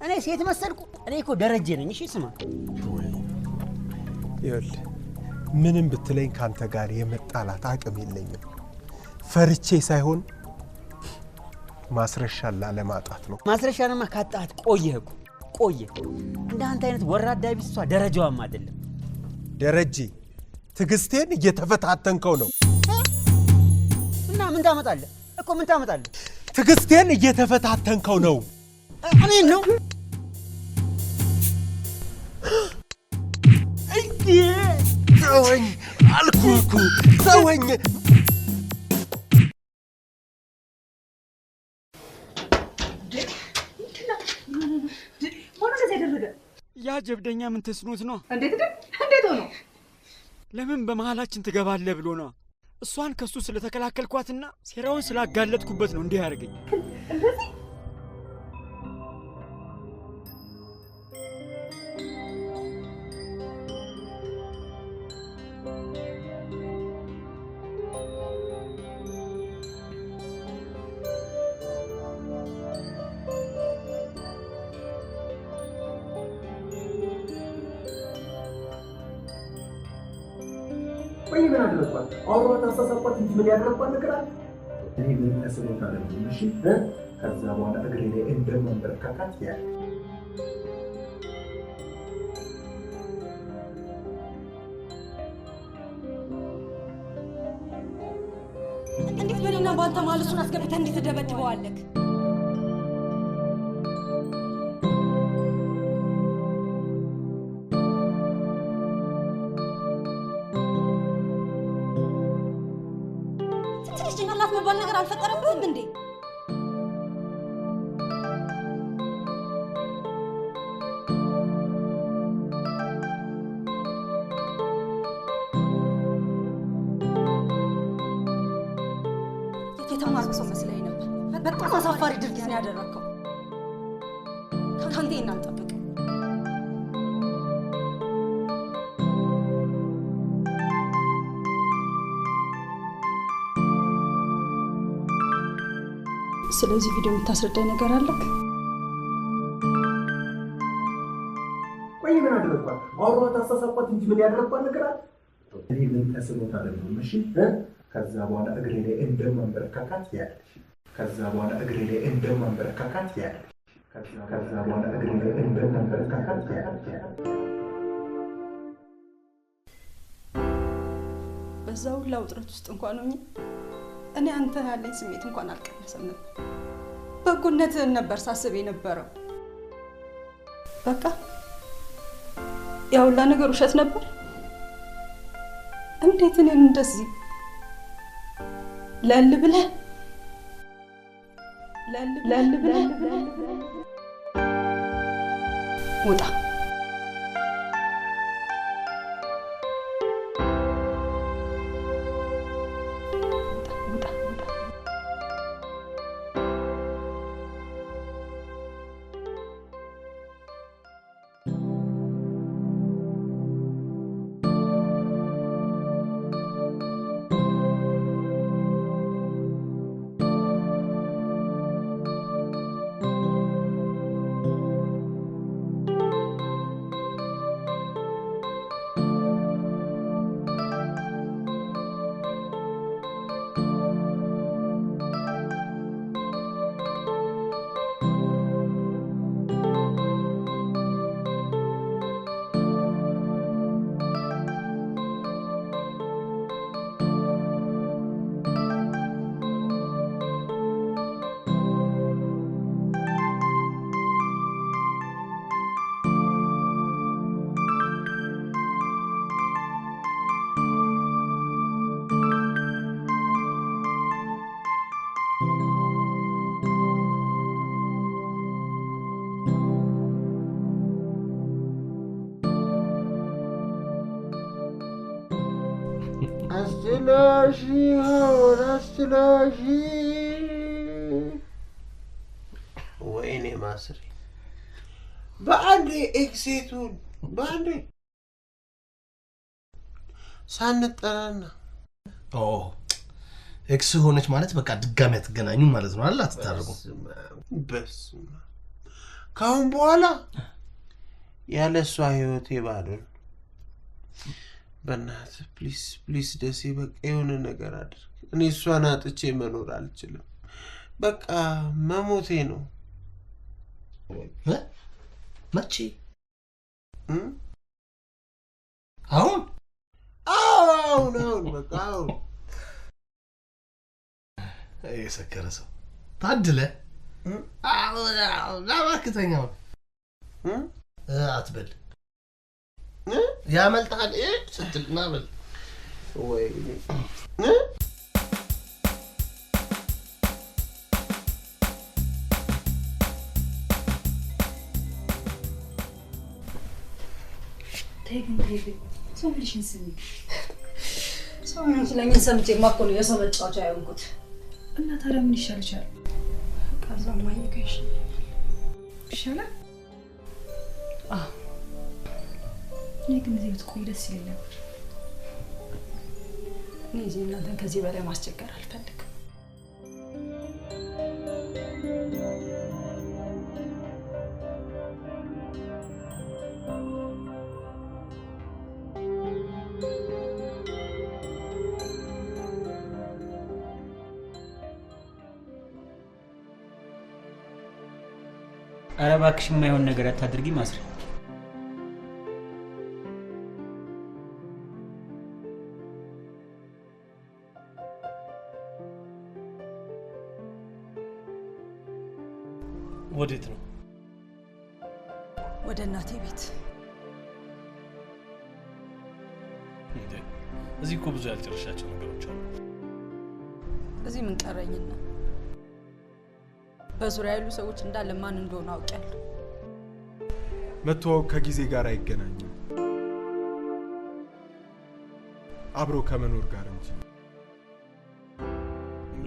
እኔ ሴት መሰልኩ? እኔ እኮ ደረጀ ነኝ። እሺ ስማ ይኸውልህ ምንም ብትለኝ ካንተ ጋር የመጣላት አቅም የለኝም። ፈርቼ ሳይሆን ማስረሻን ላለማጣት ነው። ማስረሻንማ ካጣት ቆየህ እኮ ቆየህ። እንዳንተ አይነት ወራዳ ቢስቷ ደረጃዋም አይደለም። ደረጀ ትዕግስቴን እየተፈታተንከው ነው። እና ምን ታመጣለህ እኮ? ምን ታመጣለህ? ትዕግስቴን እየተፈታተንከው ነው። እኔን ነው ተወኝ አልኩህ እኮ ተወኝ። ያ ጀብደኛ ምን ተስኖት ነው? እንዴት ሆኖ? ለምን በመሃላችን ትገባለህ ብሎ ነው። እሷን ከሱ ስለተከላከልኳትና ሴራውን ስላጋለጥኩበት ነው እንዲህ ያደርገኝ። ወይ ምን አደረኳት? አውሮት አስተሳሰብኳት እንጂ ምን ያደረኳት ነገር አለ? እኔ ምን ተስኖት አለኝ? እሺ ከዛ በኋላ እግሬ ላይ እንደማንበረካካት ያለ እንዴት በኔና ባንተ ማለት እሱን አስገብተህ እንዴት ተደበድበዋለህ? ጭንቅላት መባል ነገር አልፈጠረብህም እንዴ? የተማርክ ሰው መስለኝ ነበር። በጣም አሳፋሪ ድርጊት ነው ያደረግከው። ከአንተ እናንጠብቅ። ስለዚህ ቪዲዮ የምታስረዳኝ ነገር አለክ? ወይ ምን አደረኳት? አውሮት አስተሳሰብኳት እንጂ ምን ያደረኳት ነገር አለ? እኔ ምን ተስኖት አለኝ? እሺ ከዛ በኋላ እግሬ ላይ እንደማንበረካካት ያለሽ ከዛ በኋላ እግሬ ላይ እንደማንበረካካት ያለሽ ከዛ በኋላ እግሬ ላይ እንደማንበረካካት ያለሽ በዛ ሁላ ውጥረት ውስጥ እንኳን ሆኜ እኔ አንተ ያለኝ ስሜት እንኳን አልቀነሰም ነበር። በጎነትህን ነበር ሳስብ የነበረው። በቃ ያውላ ነገር ውሸት ነበር? እንዴት እኔን እንደዚህ ለል ብለህ ውጣ። አስተላሺ ወይኔ ማስሪ በአንዴ ኤክሴቱን በአንዴ ሳንጠራና ኤክስ ሆነች ማለት በቃ ድጋሚ አትገናኙ ማለት ነው አይደል? አትታረቁ። በስመ ካሁን በኋላ ያለሷ ህይወቴ ባዶ ነው። በእናትህ ፕሊስ ደሴ በቃ የሆነ ነገር አድርግ። እኔ እሷን አጥቼ መኖር አልችልም። በቃ መሞቴ ነው። መቼ? አሁን በቃ አሁን የሰከረ ሰው ታድለ ላባክተኛው አትበል ያመልጣል ስትልና በል ወይ ተይኝ ሰውልሽን ስሚ ሰውንም ስለኝ ሰምቼ ማኮኑ የሰው መጫወቻ ያንኩት እና ታዲያ ምን ይሻልሻል? ከዛም ማይገሽ ይሻላል። እኔ ግን እዚህ ብትቆይ ደስ ይለኝ ነበር። እኔ እዚህ እናንተን ከዚህ በላይ ማስቸገር አልፈልግም። ኧረ እባክሽ የማይሆን ነገር አታድርጊ ማስሪ። ወዴት ነው? ወደ እናቴ ቤት። እዚህ እኮ ብዙ ያልጨረሻቸው ነገሮች አሉ። እዚህ ምን ቀረኝና? በዙሪያ ያሉ ሰዎች እንዳለ ማን እንደሆነ አውቃለሁ። መተዋወቅ ከጊዜ ጋር አይገናኝም፣ አብሮ ከመኖር ጋር እንጂ።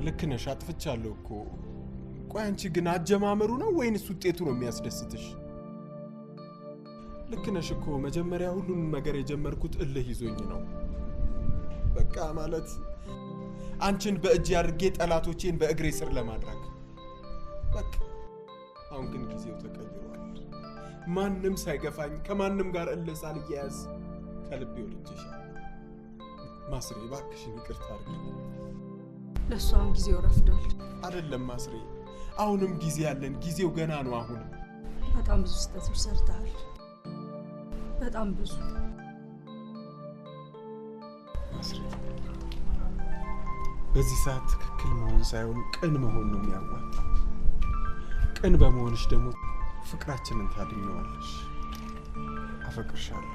ልክ ነሽ፣ አጥፍቻለሁ እኮ። ቆይ አንቺ ግን አጀማመሩ ነው ወይንስ ውጤቱ ነው የሚያስደስትሽ? ልክ ነሽ እኮ። መጀመሪያ ሁሉንም ነገር የጀመርኩት እልህ ይዞኝ ነው። በቃ ማለት አንቺን በእጅ አድርጌ ጠላቶቼን በእግሬ ስር ለማድረግ። በቃ አሁን ግን ጊዜው ተቀይሯል። ማንም ሳይገፋኝ ከማንም ጋር እልህ ሳልያያዝ ከልቤ ወድጄሻለሁ። ማስሬ እባክሽን ይቅርታ አድርጊ። ለእሱ አሁን ጊዜው ረፍዷል። አይደለም ማስሬ፣ አሁንም ጊዜ አለን። ጊዜው ገና ነው። አሁን በጣም ብዙ ስህተቶች ሰርተሃል። በጣም ብዙ። ማስሬ በዚህ ሰዓት ትክክል መሆን ሳይሆን ቅን መሆን ነው የሚያዋጣው። ቅን በመሆንሽ ደግሞ ፍቅራችንን ታድኘዋለሽ። አፈቅርሻለሁ።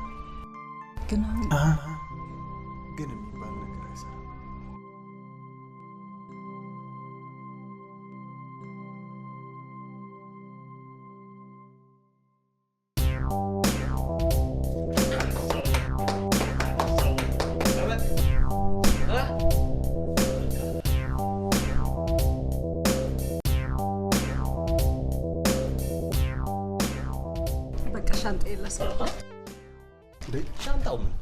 ግን ግን የሚባል ነገር አይሰራም። በቃ ሻንጣ የላስገባ። ሻንጣው ምን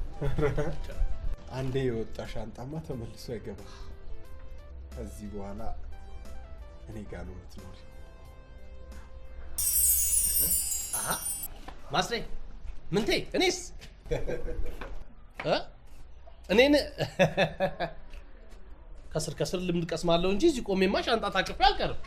አንዴ የወጣ ሻንጣማ ተመልሶ አይገባም። ከዚህ በኋላ እኔ ጋር ነው የምትኖሪ። ማስሬ ምንቴ እኔስ እኔን ከስር ልምድ ቀስማለሁ እንጂ እዚህ ቆሜማ ሻንጣ ታቅፌ አልቀርም።